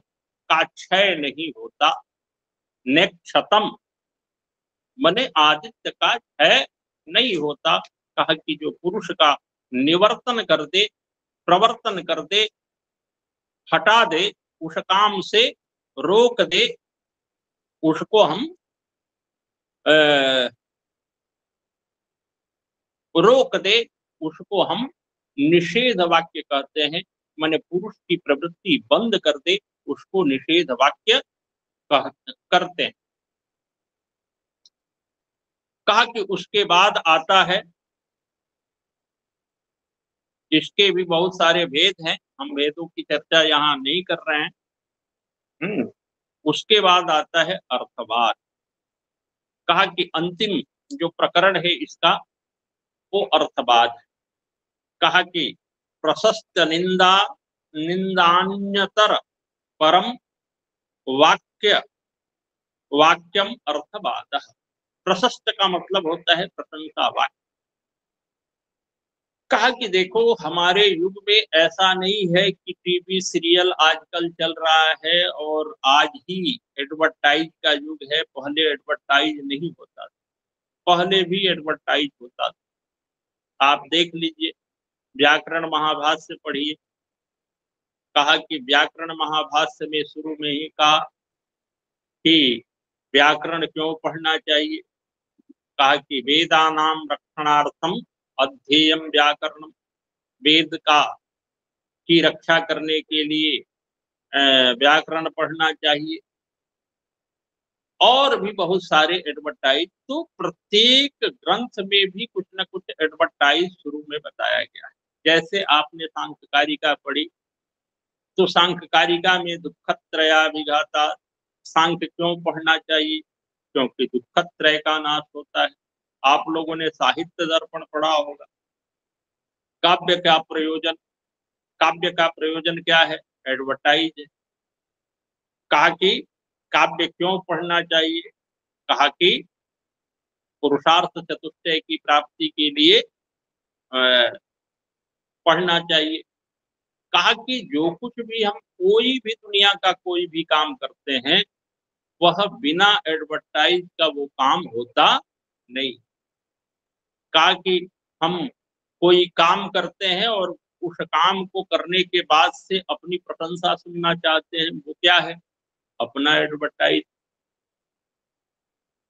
A: का क्षय नहीं होता, नेक्षतम माने आदित्य का क्षय नहीं होता। कहा कि जो पुरुष का निवर्तन कर दे, प्रवर्तन कर दे, हटा दे, उस काम से रोक दे, उसको हम रोक दे, उसको हम निषेध वाक्य कहते हैं। माने पुरुष की प्रवृत्ति बंद कर दे, उसको निषेध वाक्य करते हैं। कहा कि उसके बाद आता है, इसके भी बहुत सारे भेद हैं, हम भेदों की चर्चा यहाँ नहीं कर रहे हैं। उसके बाद आता है अर्थवाद। कहा कि अंतिम जो प्रकरण है इसका वो अर्थवाद है। कहा कि प्रशस्त निंदा निंदान्यतर परम वाक्य वाक्यम अर्थवाद। प्रशस्त का मतलब होता है प्रशंसा वाक्य। कहा कि देखो हमारे युग में ऐसा नहीं है कि टीवी सीरियल आजकल चल रहा है और आज ही एडवर्टाइज का युग है, पहले एडवर्टाइज नहीं होता था, पहले भी एडवर्टाइज होता था। आप देख लीजिए, व्याकरण महाभाष्य पढ़िए। कहा कि व्याकरण महाभाष्य में शुरू में ही कहा कि व्याकरण क्यों पढ़ना चाहिए, कहा कि वेदानाम रक्षणार्थम अध्येयम व्याकरणम, वेद का की रक्षा करने के लिए व्याकरण पढ़ना चाहिए। और भी बहुत सारे एडवर्टाइज, तो प्रत्येक ग्रंथ में भी कुछ न कुछ एडवर्टाइज शुरू में बताया गया है। जैसे आपने सांख्यकारिका पढ़ी, तो सांख्यकारिका में दुःखत्रया विघाता, सांख्य क्यों पढ़ना चाहिए? क्योंकि दुःखत्रय का नाश होता है। आप लोगों ने साहित्य दर्पण पढ़ा होगा। काव्य का प्रयोजन, काव्य का प्रयोजन क्या है? एडवर्टाइज है। कहा कि काव्य क्यों पढ़ना चाहिए? कहा कि पुरुषार्थ चतुष्टय की प्राप्ति के लिए पढ़ना चाहिए। कहा कि जो कुछ भी हम कोई भी दुनिया का कोई भी काम करते हैं, वह बिना एडवर्टाइज का वो काम होता नहीं। कहा कि हम कोई काम करते हैं और उस काम को करने के बाद से अपनी प्रशंसा सुनना चाहते हैं, वो क्या है? अपना एडवर्टाइज।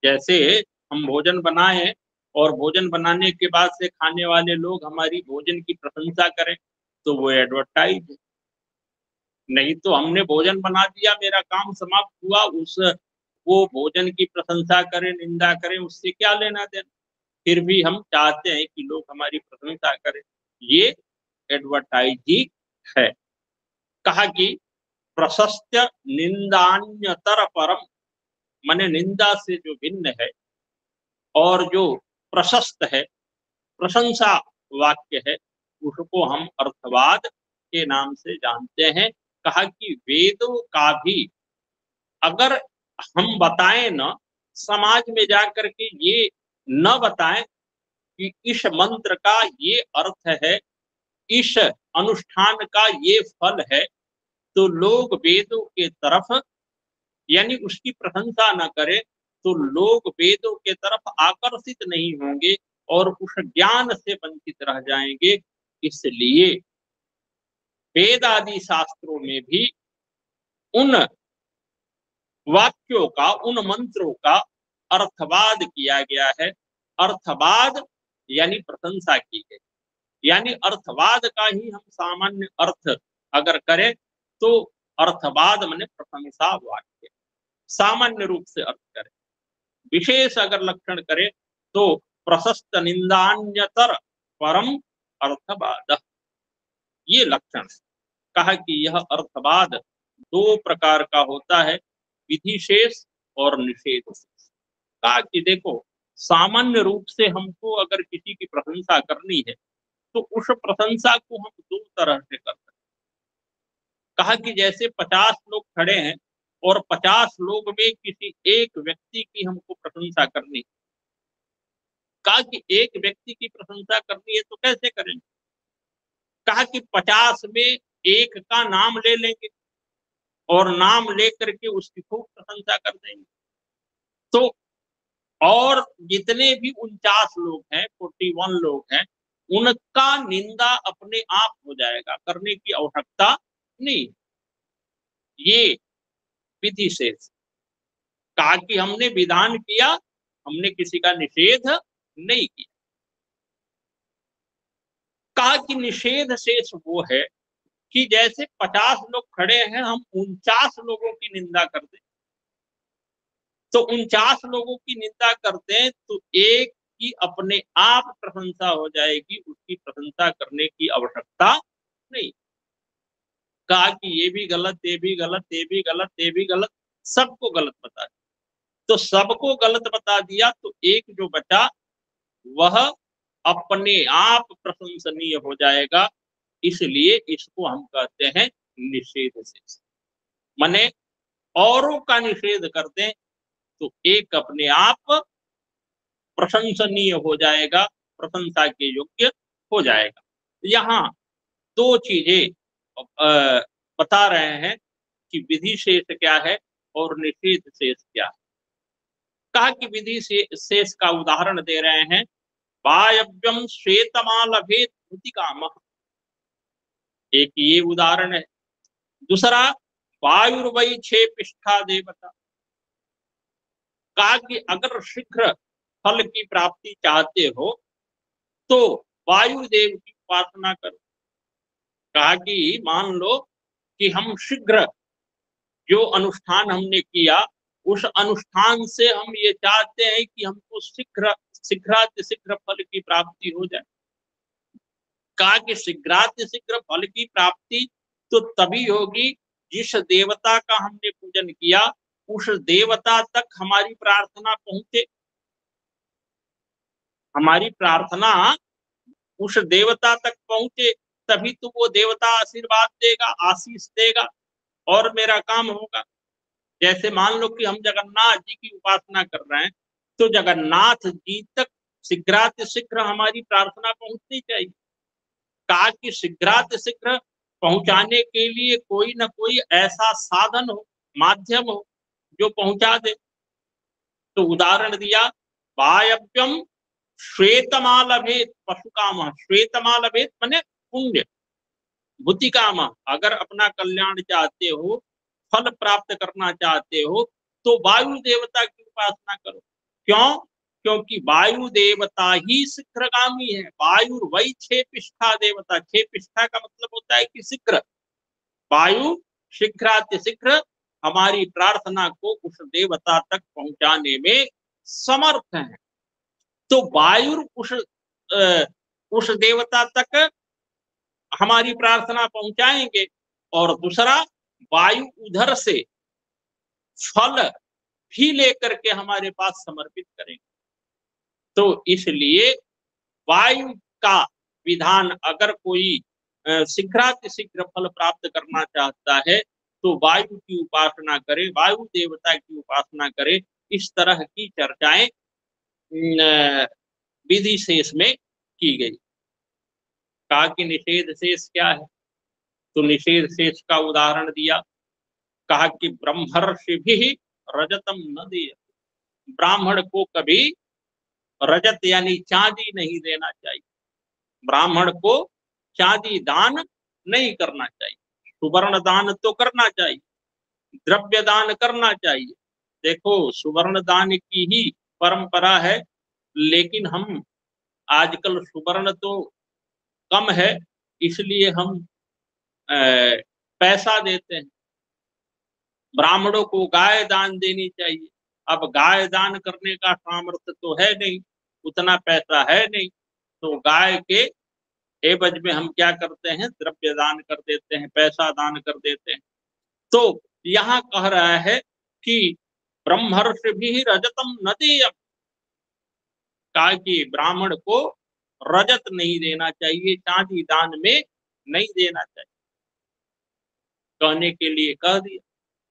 A: जैसे हम भोजन बनाए और भोजन बनाने के बाद से खाने वाले लोग हमारी भोजन की प्रशंसा करें, तो वो एडवर्टाइज है। नहीं तो हमने भोजन बना दिया, मेरा काम समाप्त हुआ, उस वो भोजन की प्रशंसा करें निंदा करें, उससे क्या लेना देना। फिर भी हम चाहते हैं कि लोग हमारी प्रशंसा करें, ये एडवर्टाइज ही है। कहा कि प्रशस्त निंदान्यतर परम, माने निंदा से जो भिन्न है और जो प्रशस्त है, प्रशंसा वाक्य है, उसको हम अर्थवाद के नाम से जानते हैं। कहा कि वेदों का भी अगर हम बताएं न, समाज में जाकर के ये न बताएं कि इस मंत्र का ये अर्थ है, इस अनुष्ठान का ये फल है, तो लोग वेदों के तरफ, यानी उसकी प्रशंसा न करें, तो लोग वेदों के तरफ आकर्षित नहीं होंगे और उस ज्ञान से वंचित रह जाएंगे। इसलिए वेद आदि शास्त्रों में भी उन वाक्यों का, उन मंत्रों का अर्थवाद किया गया है। अर्थवाद यानी प्रशंसा की गई, यानी अर्थवाद का ही हम सामान्य अर्थ अगर करें तो अर्थवाद माने प्रशंसा वाक्य, सामान्य रूप से अर्थ करें। विशेष अगर लक्षण करें तो प्रशस्त निंदान्यतर परम अर्थवाद, ये लक्षण। कहा कि यह अर्थवाद दो प्रकार का होता है, विधि शेष और निषेध शेष। कहा कि देखो, सामान्य रूप से हमको अगर किसी की प्रशंसा करनी है तो उस प्रशंसा को हम दो तरह से कर सकते हैं। कहा कि जैसे 50 लोग खड़े हैं और 50 लोग में किसी एक व्यक्ति की हमको प्रशंसा करनी, कहा कि एक व्यक्ति की प्रशंसा करनी है तो कैसे करेंगे? कहा कि 50 में एक का नाम ले लेंगे और नाम लेकर के उसकी खूब प्रशंसा कर देंगे। तो और जितने भी 49 लोग हैं, 41 लोग हैं, उनका निंदा अपने आप हो जाएगा, करने की आवश्यकता नहीं। ये विधि शेष। कहा कि हमने विधान किया, हमने किसी का निषेध नहीं किया। कहा कि निषेध शेष वो है कि जैसे 50 लोग खड़े हैं, हम 49 लोगों की निंदा कर दें, तो 49 लोगों की निंदा करते हैं तो एक की अपने आप प्रशंसा हो जाएगी, उसकी प्रशंसा करने की आवश्यकता नहीं। कहा कि ये भी गलत, ये भी गलत, ये भी गलत, ये भी गलत, सबको गलत बता दिया। तो सबको गलत बता दिया तो एक जो बचा वह अपने आप प्रशंसनीय हो जाएगा। इसलिए इसको हम कहते हैं निषेध शेष। माने औरों का निषेध कर दें तो एक अपने आप प्रशंसनीय हो जाएगा, प्रशंसा के योग्य हो जाएगा। यहाँ दो चीजें बता रहे हैं कि विधि शेष क्या है और निषेध शेष क्या है। कहा कि विधि शेष का उदाहरण दे रहे हैं, वायव्यम श्वेतमालभेत काम, एक ये उदाहरण है। दूसरा, वायुर्वै छे पिष्ठा देवता। कहा कि अगर शीघ्र फल की प्राप्ति चाहते हो तो वायुदेव की उपासना करो। कहा कि मान लो कि हम शीघ्र जो अनुष्ठान हमने किया उस अनुष्ठान से हम ये चाहते हैं कि हमको शीघ्र फल की प्राप्ति हो जाए। कहा कि शीघ्र फल की प्राप्ति तो तभी होगी जिस देवता का हमने पूजन किया उस देवता तक हमारी प्रार्थना पहुंचे। हमारी प्रार्थना उस देवता तक पहुंचे तभी तो वो देवता आशीर्वाद देगा, आशीष देगा और मेरा काम होगा। जैसे मान लो कि हम जगन्नाथ जी की उपासना कर रहे हैं तो जगन्नाथ जी तक शीघ्र हमारी प्रार्थना पहुंचनी चाहिए। कहा कि शीघ्र पहुंचाने के लिए कोई ना कोई ऐसा साधन हो, माध्यम हो जो पहुंचा दे। तो उदाहरण दिया, वायव्यम श्वेतमालभेद पशुकाम। श्वेतमालभेद माने पुण्य, भूतिकाम। अगर अपना कल्याण चाहते हो, फल प्राप्त करना चाहते हो तो वायु देवता की उपासना करो। क्यों? क्योंकि वायु देवता ही शीघ्रगामी है। वायु वही क्षेपिष्ठा देवता। क्षेपिष्ठा का मतलब होता है कि शीघ्र। वायु शीघ्र हमारी प्रार्थना को उस देवता तक पहुंचाने में समर्थ है। तो वायु उस देवता तक हमारी प्रार्थना पहुंचाएंगे और दूसरा वायु उधर से फल भी लेकर के हमारे पास समर्पित करेंगे। तो इसलिए वायु का विधान, अगर कोई शीघ्र फल प्राप्त करना चाहता है तो वायु की उपासना करे, वायु देवता की उपासना करे। इस तरह की चर्चाएं विधि शेष में की गई। कहा कि निषेध शेष क्या है? तो निषेध शेष का उदाहरण दिया। कहा कि ब्रह्मर्षि भी रजतम न दे। ब्राह्मण को कभी रजत यानी चांदी नहीं देना चाहिए। ब्राह्मण को चांदी दान नहीं करना चाहिए। सुवर्ण दान तो करना चाहिए, द्रव्य दान करना चाहिए। देखो, सुवर्ण दान की ही परंपरा है, लेकिन हम आजकल सुवर्ण तो कम है, इसलिए हम पैसा देते हैं। ब्राह्मणों को गाय दान देनी चाहिए। अब गाय दान करने का सामर्थ्य तो है नहीं, उतना पैसा है नहीं, तो गाय के एवज में हम क्या करते हैं? द्रव्य दान कर देते हैं, पैसा दान कर देते हैं। तो यहाँ कह रहा है कि ब्रह्मर्षि भी रजतम न देयम्। कहा कि ब्राह्मण को रजत नहीं देना चाहिए, चांदी दान में नहीं देना चाहिए। कहने के लिए कह दिया।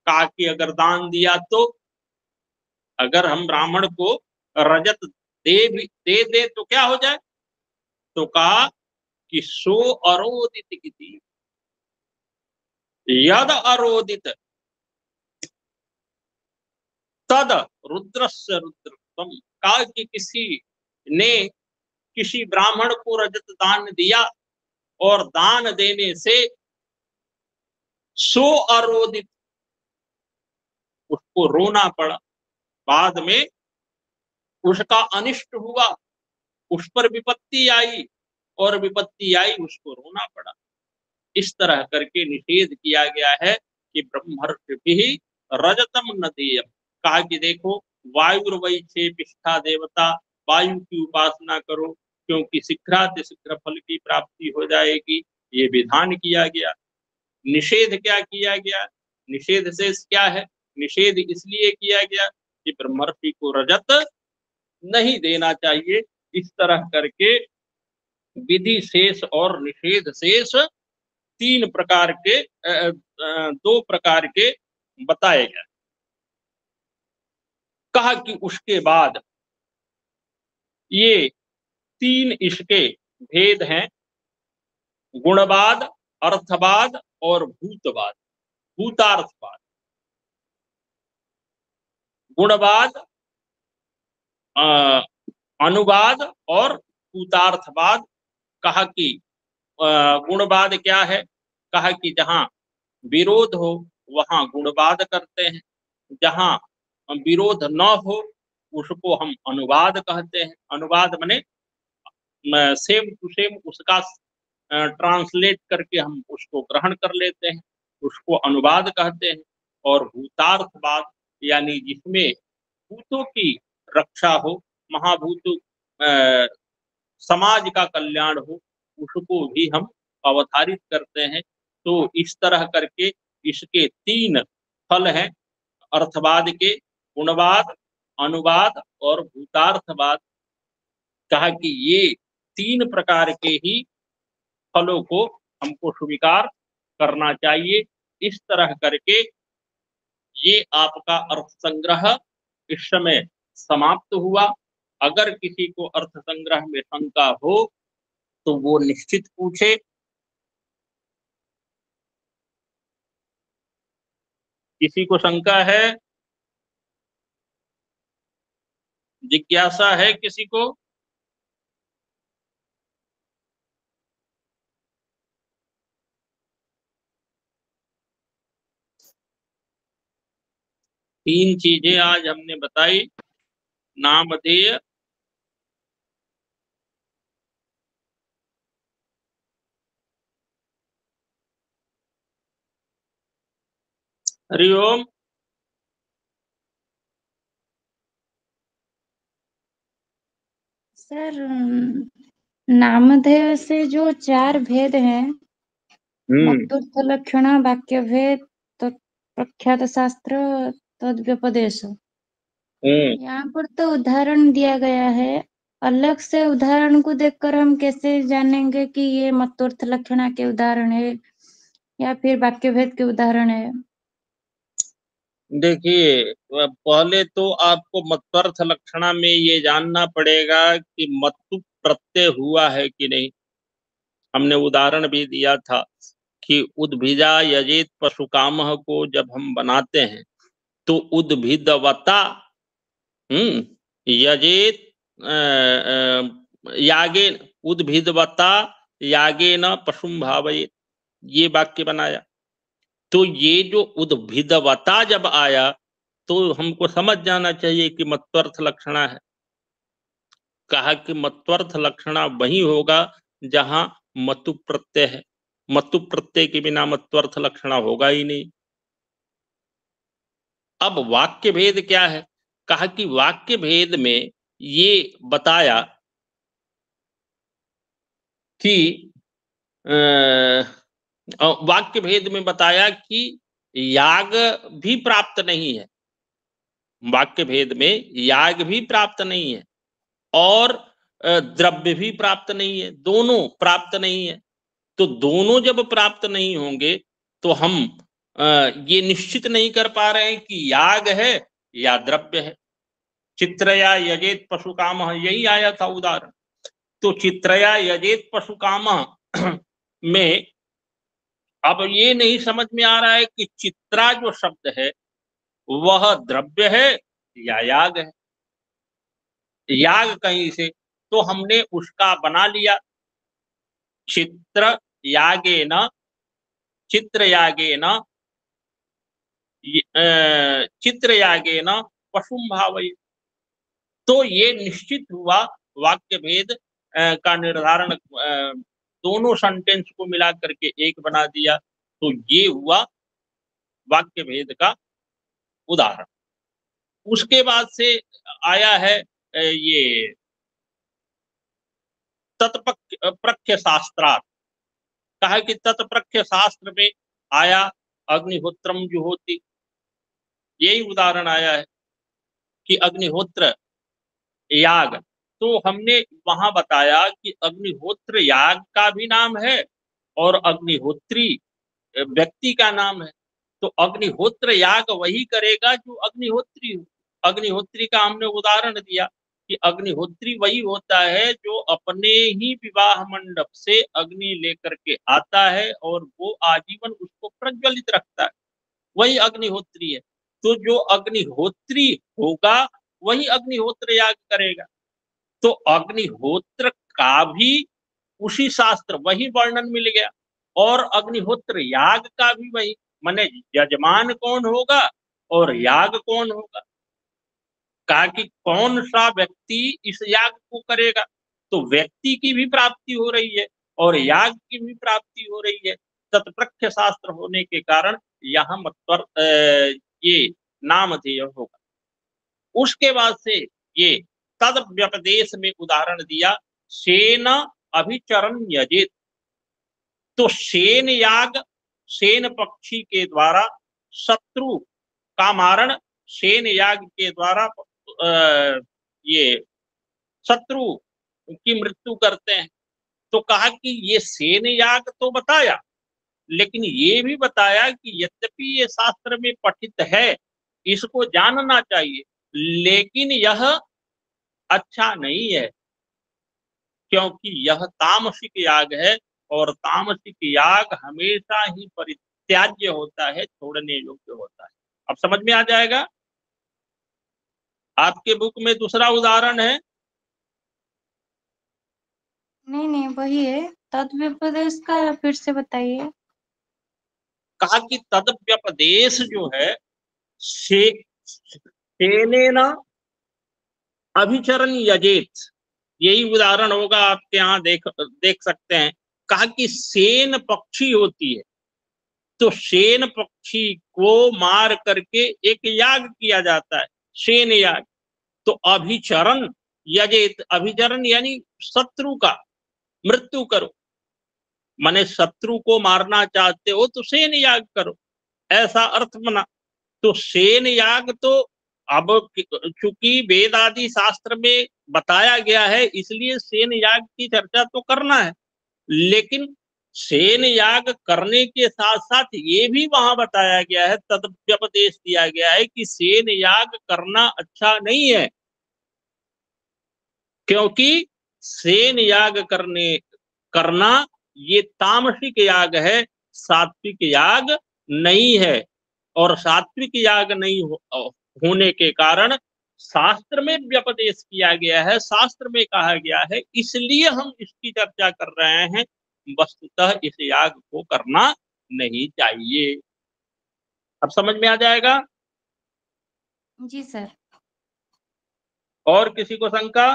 A: कहा कि अगर दान दिया तो, अगर हम ब्राह्मण को रजत दे तो क्या हो जाए? तो कहा कि सो अरोदित इति, यद अरोदित तद रुद्रस्य रुद्रत्वम। कहा कि किसी ने किसी ब्राह्मण को रजत दान दिया और दान देने से सो अरोदित, उसको रोना पड़ा, बाद में उसका अनिष्ट हुआ, उस पर विपत्ति आई और विपत्ति आई उसको रोना पड़ा। इस तरह करके निषेध किया गया है कि ब्रह्मर्षि भी रजतम न देयम्। कहा कि देखो, वायुर्वै क्षेपिष्ठा देवता, वायु की उपासना करो क्योंकि शीघ्र फल की प्राप्ति हो जाएगी। ये विधान किया गया। निषेध क्या किया गया? निषेध शेष क्या है? निषेध इसलिए किया गया कि ब्रह्मर्षि को रजत नहीं देना चाहिए। इस तरह करके विधि शेष और निषेध शेष तीन प्रकार के, दो प्रकार के बताए गए। कहा कि उसके बाद ये तीन इसके भेद हैं, गुणवाद, अर्थवाद और भूतवाद, भूतार्थवाद। गुणवाद, अनुवाद और भूतार्थवाद। कहा कि गुणवाद क्या है? कहा कि जहां विरोध हो वहां गुणवाद करते हैं, जहां विरोध न हो उसको हम अनुवाद कहते हैं। अनुवाद माने सेम टू सेम उसका ट्रांसलेट करके हम उसको ग्रहण कर लेते हैं, उसको अनुवाद कहते हैं। और भूतार्थवाद यानी जिसमें भूतों की रक्षा हो, महाभूत समाज का कल्याण हो, उसको भी हम अवधारित करते हैं। तो इस तरह करके इसके तीन फल हैं, अर्थवाद के, गुणवाद, अनुवाद और भूतार्थवाद। कहा कि ये तीन प्रकार के ही फलों को हमको स्वीकार करना चाहिए। इस तरह करके ये आपका अर्थ संग्रह इस समय समाप्त हुआ। अगर किसी को अर्थ संग्रह में शंका हो तो वो निश्चित पूछे। किसी को शंका है, जिज्ञासा है किसी को? तीन चीजें आज हमने बताई, नामधेय, हरिओम।
B: सर, नामधेय से जो चार भेद हैं, मत्तुर्थ लक्षण, वाक्य भेद, प्रख्यात शास्त्र, तद्व्यपदेश, यहाँ पर तो उदाहरण दिया गया है। अलग से उदाहरण को देखकर हम कैसे जानेंगे कि ये मत्तुर्थ लक्षणा के उदाहरण है या फिर वाक्य भेद के उदाहरण है?
A: देखिए, पहले तो आपको मत्वर्थ लक्षणा में ये जानना पड़ेगा कि मत्तु प्रत्यय हुआ है कि नहीं। हमने उदाहरण भी दिया था कि उद्भिजा यजेत पशुकामः को जब हम बनाते हैं तो उद्भिदवता यजेत यागे, उद्भिदवता यागे न पशुम भावयेत, ये वाक्य बनाया। तो ये जो उद्भिदवता जब आया तो हमको समझ जाना चाहिए कि मत्वर्थ लक्षणा है। कहा कि मत्वर्थ लक्षणा वही होगा जहां मतु प्रत्यय है। मतु प्रत्यय के बिना मत्वर्थ लक्षणा होगा ही नहीं। अब वाक्य भेद क्या है? कहा कि वाक्य भेद में ये बताया कि वाक्य भेद में बताया कि याग भी प्राप्त नहीं है। वाक्य भेद में याग भी प्राप्त नहीं है और द्रव्य भी प्राप्त नहीं है, दोनों प्राप्त नहीं है। तो दोनों जब प्राप्त नहीं होंगे तो हम ये निश्चित नहीं कर पा रहे हैं कि याग है या द्रव्य है। चित्रया यजेत पशु काम, यही आया था उदाहरण। तो चित्रया यजेत पशु काम में अब ये नहीं समझ में आ रहा है कि चित्रा जो शब्द है वह द्रव्य है या याग है। याग कहीं से, तो हमने उसका बना लिया, चित्र यागे न, चित्र यागे न, चित्र यागे न पशुम भावये। तो ये निश्चित हुआ वाक्य भेद का निर्धारण, दोनों सेंटेंस को मिला करके एक बना दिया। तो ये हुआ वाक्य भेद का उदाहरण। उसके बाद से आया है ये तत्प्रख्य शास्त्रार्थ। कहा कि तत्प्रख्य शास्त्र में आया अग्निहोत्रम जुहोति, यही उदाहरण आया है कि अग्निहोत्र याग। तो हमने वहां बताया कि अग्निहोत्र याग का भी नाम है और अग्निहोत्री व्यक्ति का नाम है। तो अग्निहोत्र याग वही करेगा जो अग्निहोत्री हो। अग्निहोत्री का हमने उदाहरण दिया कि अग्निहोत्री वही होता है जो अपने ही विवाह मंडप से अग्नि लेकर के आता है और वो आजीवन उसको प्रज्वलित रखता है, वही अग्निहोत्री है। तो जो अग्निहोत्री होगा वही अग्निहोत्र याग करेगा। तो अग्निहोत्र का भी उसी शास्त्र वही वर्णन मिल गया और अग्निहोत्र याग का भी वही, माने यजमान कौन होगा और याग कौन होगा। कहा कि कौन सा व्यक्ति इस याग को करेगा, तो व्यक्ति की भी प्राप्ति हो रही है और याग की भी प्राप्ति हो रही है। तत्प्रख्य शास्त्र होने के कारण यहाँ मत्वर ये नामधेय होगा। उसके बाद से ये तद व्यपदेश में उदाहरण दिया, सेन अभिचरण यजेत। तो सेन याग, सेन पक्षी के द्वारा शत्रु का मारण, सेन याग के द्वारा ये शत्रु की मृत्यु करते हैं। तो कहा कि ये सेन याग तो बताया, लेकिन ये भी बताया कि यद्यपि ये शास्त्र में पठित है, इसको जानना चाहिए, लेकिन यह अच्छा नहीं है, क्योंकि यह तामसिक याग है और तामसिक याग हमेशा ही परित्याज्य होता है, छोड़ने योग्य होता है। अब समझ में आ जाएगा। आपके बुक में दूसरा उदाहरण है।
B: नहीं नहीं, वही है, तद्व्यपदेश का फिर से बताइए।
A: कहा कि तद्व्यपदेश जो है, सेनेन अभिचरण यजेत, यही उदाहरण होगा आपके यहाँ, देख सकते हैं। कहा कि सेन पक्षी होती है, तो सेन पक्षी को मार करके एक याग किया जाता है, सेन याग। तो अभिचरण यजेत, अभिचरण यानी शत्रु का मृत्यु करो, माने शत्रु को मारना चाहते हो तो सेन याग करो, ऐसा अर्थ बना। तो सेन याग तो अब चूंकि वेद आदि शास्त्र में बताया गया है, इसलिए सेन याग की चर्चा तो करना है, लेकिन सेन याग करने के साथ साथ ये भी वहां बताया गया है, तदव्यपदेश दिया गया है कि सेन याग करना अच्छा नहीं है, क्योंकि सेन याग करना ये तामसिक याग है, सात्विक याग नहीं है। और सात्विक याग नहीं होने के कारण शास्त्र में व्यपदेश किया गया है, शास्त्र में कहा गया है, इसलिए हम इसकी चर्चा कर रहे हैं। वस्तुतः इस याग को करना नहीं चाहिए। अब समझ में आ जाएगा।
B: जी सर।
A: और किसी को शंका?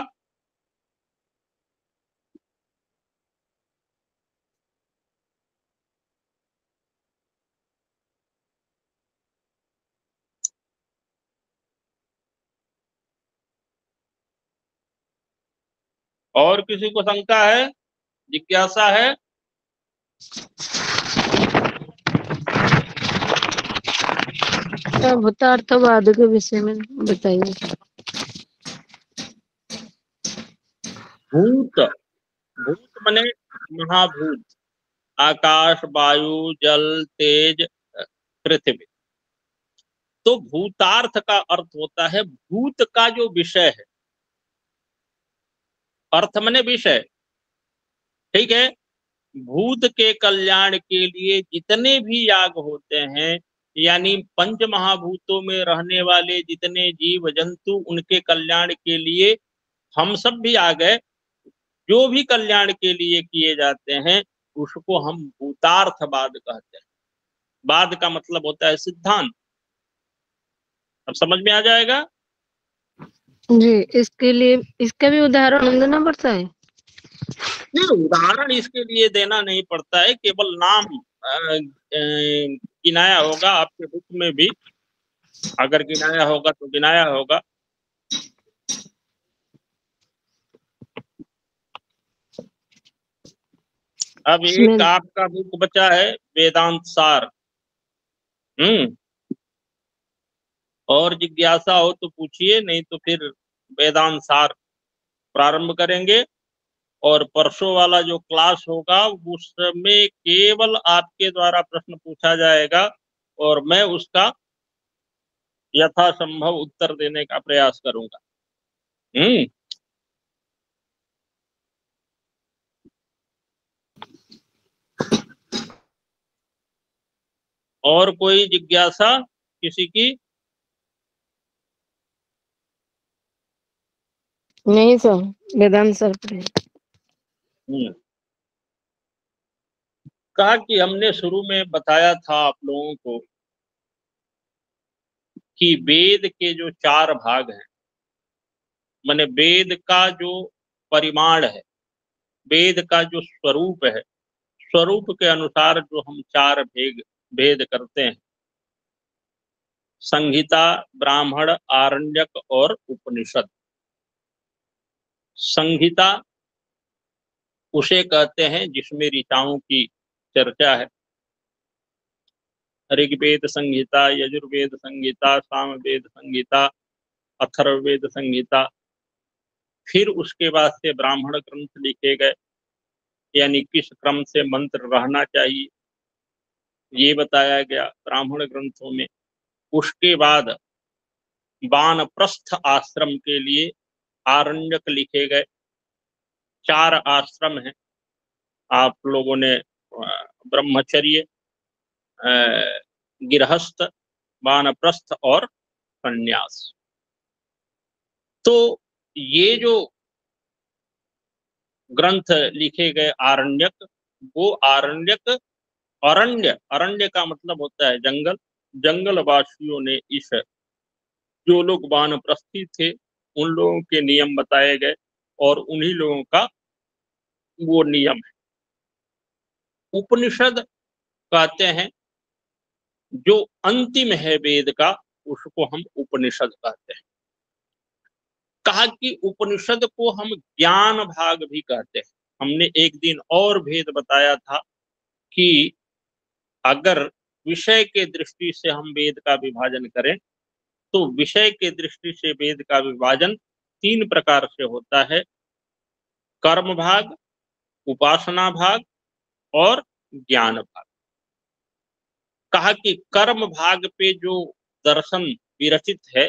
A: और किसी को शंका है, जिज्ञासा है?
C: भूतार्थवाद के विषय में बताइए।
A: भूत, भूत माने महाभूत, आकाश, वायु, जल, तेज, पृथ्वी। तो भूतार्थ का अर्थ होता है भूत का जो विषय है, अर्थ माने विषय, ठीक है। भूत के कल्याण के लिए जितने भी याग होते हैं, यानी पंच महाभूतों में रहने वाले जितने जीव जंतु, उनके कल्याण के लिए हम सब भी आ गए, जो भी कल्याण के लिए किए जाते हैं उसको हम भूतार्थवाद कहते हैं। वाद का मतलब होता है सिद्धांत। अब समझ में आ जाएगा।
C: जी, इसके लिए इसका भी उदाहरण देना पड़ता है?
A: नहीं, उदाहरण इसके लिए देना नहीं पड़ता है, केवल नाम गिनाया होगा आपके बुक में भी, अगर गिनाया होगा तो गिनाया होगा। अब एक आपका बुक बचा है वेदांत सार। और जिज्ञासा हो तो पूछिए, नहीं तो फिर वेदांत सार प्रारंभ करेंगे। और परसों वाला जो क्लास होगा उसमें केवल आपके द्वारा प्रश्न पूछा जाएगा और मैं उसका यथासंभव उत्तर देने का प्रयास करूंगा। और कोई जिज्ञासा किसी की?
C: नहीं सर, वेदांत सर पर।
A: कहा कि हमने शुरू में बताया था आप लोगों को कि वेद के जो 4 भाग हैं, माने वेद का जो परिमाण है, वेद का जो स्वरूप है, स्वरूप के अनुसार जो हम चार भेद करते हैं, संहिता, ब्राह्मण, आरण्यक और उपनिषद। संहिता उसे कहते हैं जिसमें ऋचाओं की चर्चा है। ऋग्वेद संहिता, यजुर्वेद संहिता, सामवेद संहिता, अथर्ववेद संहिता। फिर उसके बाद से ब्राह्मण ग्रंथ लिखे गए, यानी किस क्रम से मंत्र रहना चाहिए ये बताया गया ब्राह्मण ग्रंथों में। उसके बाद वानप्रस्थ आश्रम के लिए आरण्यक लिखे गए। 4 आश्रम हैं, आप लोगों ने ब्रह्मचर्य, गृहस्थ, वानप्रस्थ और संन्यास। तो ये जो ग्रंथ लिखे गए आरण्यक, वो आरण्यक, अरण्य का मतलब होता है जंगल। जंगल वासियों ने इस, जो लोग वानप्रस्थी थे उन लोगों के नियम बताए गए और उन्हीं लोगों का वो नियम है। उपनिषद कहते हैं जो अंतिम है वेद का, उसको हम उपनिषद कहते हैं। कहा कि उपनिषद को हम ज्ञान भाग भी कहते हैं। हमने एक दिन और भेद बताया था कि अगर विषय के दृष्टि से हम वेद का विभाजन करें तो विषय के दृष्टि से वेद का विभाजन 3 प्रकार से होता है, कर्म भाग, उपासना भाग और ज्ञान भाग। कहा कि कर्म भाग पे जो दर्शन विरचित है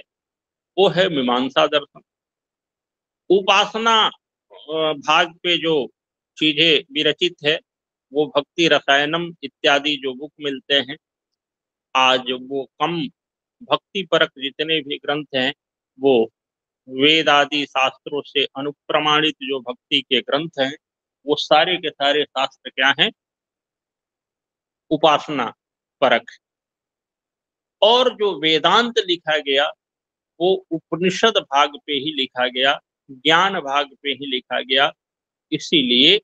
A: वो है मीमांसा दर्शन। उपासना भाग पे जो चीजें विरचित है वो भक्ति रसायनम इत्यादि जो बुक मिलते हैं। आज वो कम भक्ति परक जितने भी ग्रंथ हैं वो वेद आदि शास्त्रों से अनुप्रमाणित जो भक्ति के ग्रंथ हैं वो सारे के सारे शास्त्र क्या हैं, उपासना परक। और जो वेदांत लिखा गया वो उपनिषद भाग पे ही लिखा गया, ज्ञान भाग पे ही लिखा गया। इसीलिए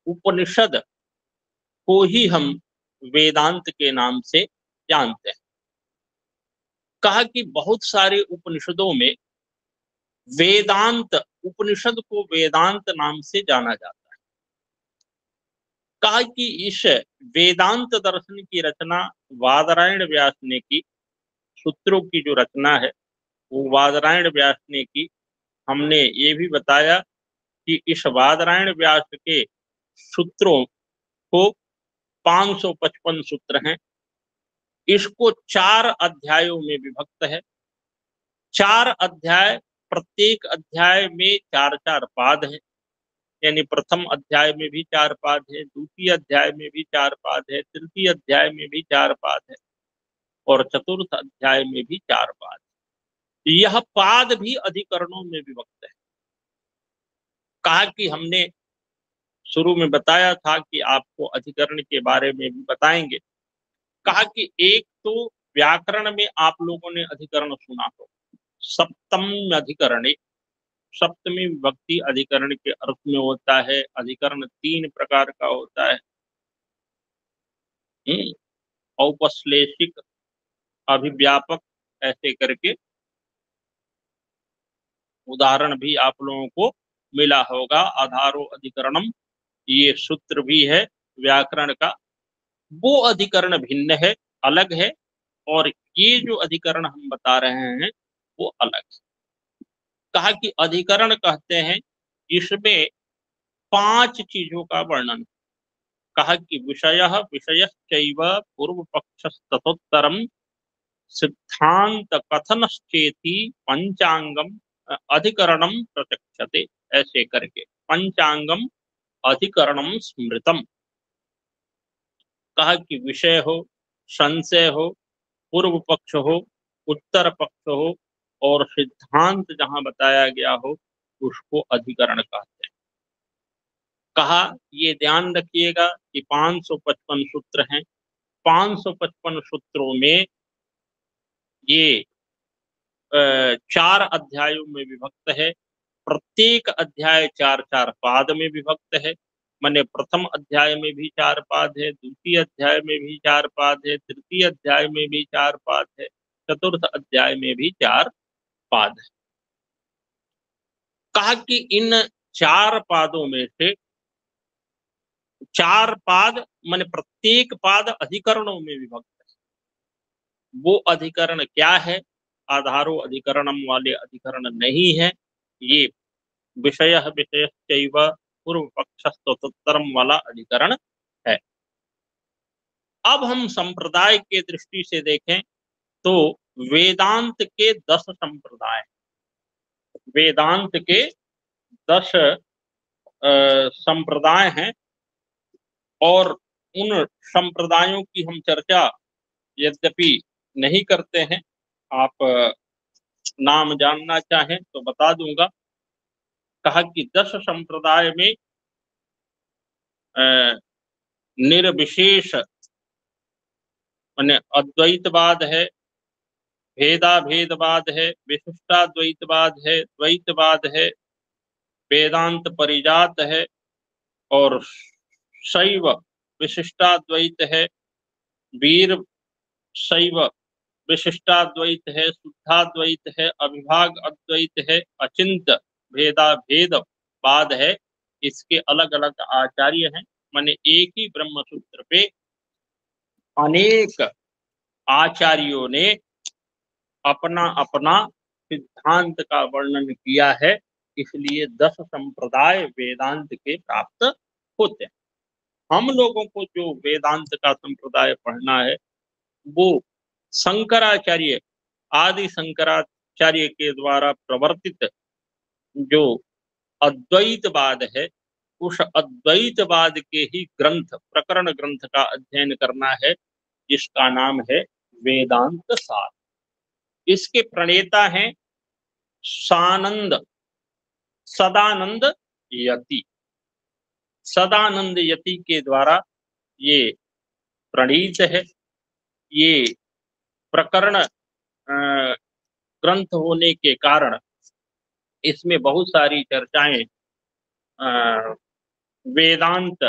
A: उपनिषद को ही हम वेदांत के नाम से जानते हैं। कहा कि बहुत सारे उपनिषदों में वेदांत, उपनिषद को वेदांत नाम से जाना जाता है। कहा कि इस वेदांत दर्शन की रचना वादरायण व्यास ने की। सूत्रों की जो रचना है वो वादरायण व्यास ने की। हमने ये भी बताया कि इस वादरायण व्यास के सूत्रों को 555 सूत्र हैं। इसको 4 अध्यायों में विभक्त है। 4 अध्याय, प्रत्येक अध्याय में 4-4 पाद है, यानी प्रथम अध्याय में भी 4 पाद है, द्वितीय अध्याय में भी 4 पाद है, तृतीय अध्याय में भी 4 पाद है और चतुर्थ अध्याय में भी 4 पाद। यह पाद भी अधिकरणों में विभक्त है। कहा कि हमने शुरू में बताया था कि आपको अधिकरण के बारे में भी बताएंगे। कहा कि एक तो व्याकरण में आप लोगों ने अधिकरण सुना हो, सप्तम अधिकरण, सप्तमी विभक्ति अधिकरण के अर्थ में होता है। अधिकरण 3 प्रकार का होता है, औपश्लेषिक, अभिव्यापक, ऐसे करके उदाहरण भी आप लोगों को मिला होगा। आधारो अधिकरणम, ये सूत्र भी है व्याकरण का। वो अधिकरण भिन्न है, अलग है, और ये जो अधिकरण हम बता रहे हैं वो अलग है। कहा कि अधिकरण कहते हैं इसमें 5 चीजों का वर्णन। कहा कि विषयः विषयश्चैव पूर्व पक्षस्ततोत्तरम सिद्धांत कथनश्चेति पंचांगम अधिकरणम प्रत्यक्षते, ऐसे करके पंचांगम अधिकरणम स्मृतम। कहा कि विषय हो, संशय हो, पूर्व पक्ष हो, उत्तर पक्ष हो और सिद्धांत जहां बताया गया हो उसको अधिकरण कहते हैं। कहा ये ध्यान रखिएगा कि 555 सूत्र हैं। 555 सूत्रों में ये 4 अध्यायों में विभक्त है। प्रत्येक अध्याय 4-4 पाद में विभक्त है। माने प्रथम अध्याय में भी 4 पाद है, द्वितीय अध्याय में भी 4 पाद है, तृतीय अध्याय में भी 4 पाद है, चतुर्थ अध्याय में भी 4 पाद है। कहा कि इन 4 पादों में से 4 पाद माने प्रत्येक पाद अधिकरणों में विभक्त है। वो अधिकरण क्या है? आधारो अधिकरणम वाले अधिकरण नहीं है, ये विषय विषयश्चैव पूर्व पक्षस्तोत्तरम वाला अधिकरण है। अब हम संप्रदाय के दृष्टि से देखें तो वेदांत के 10 संप्रदाय, वेदांत के 10 संप्रदाय हैं और उन संप्रदायों की हम चर्चा यद्यपि नहीं करते हैं। आप नाम जानना चाहें तो बता दूंगा। कहा कि 10 संप्रदाय में निर्विशेष माने अद्वैतवाद है, भेदाभेदवाद है, विशिष्टाद्वैतवाद है, द्वैतवाद है, वेदांत परिजात है और शैव विशिष्टाद्वैत है, वीर शैव विशिष्टाद्वैत है, शुद्धाद्वैत है, अविभाग अद्वैत है, अचिंत भेदाभेदवाद है। इसके अलग अलग आचार्य हैं। माने एक ही ब्रह्म सूत्र पे अनेक आचार्यों ने अपना अपना सिद्धांत का वर्णन किया है। इसलिए 10 संप्रदाय वेदांत के प्राप्त होते हैं। हम लोगों को जो वेदांत का संप्रदाय पढ़ना है वो शंकराचार्य आदि शंकराचार्य के द्वारा प्रवर्तित जो अद्वैतवाद है, उस अद्वैतवाद के ही ग्रंथ प्रकरण ग्रंथ का अध्ययन करना है, जिसका नाम है वेदांत सार। इसके प्रणेता हैं सानंद सदानंद यति। सदानंद यति के द्वारा ये प्रणीत है। ये प्रकरण ग्रंथ होने के कारण इसमें बहुत सारी चर्चाएं वेदांत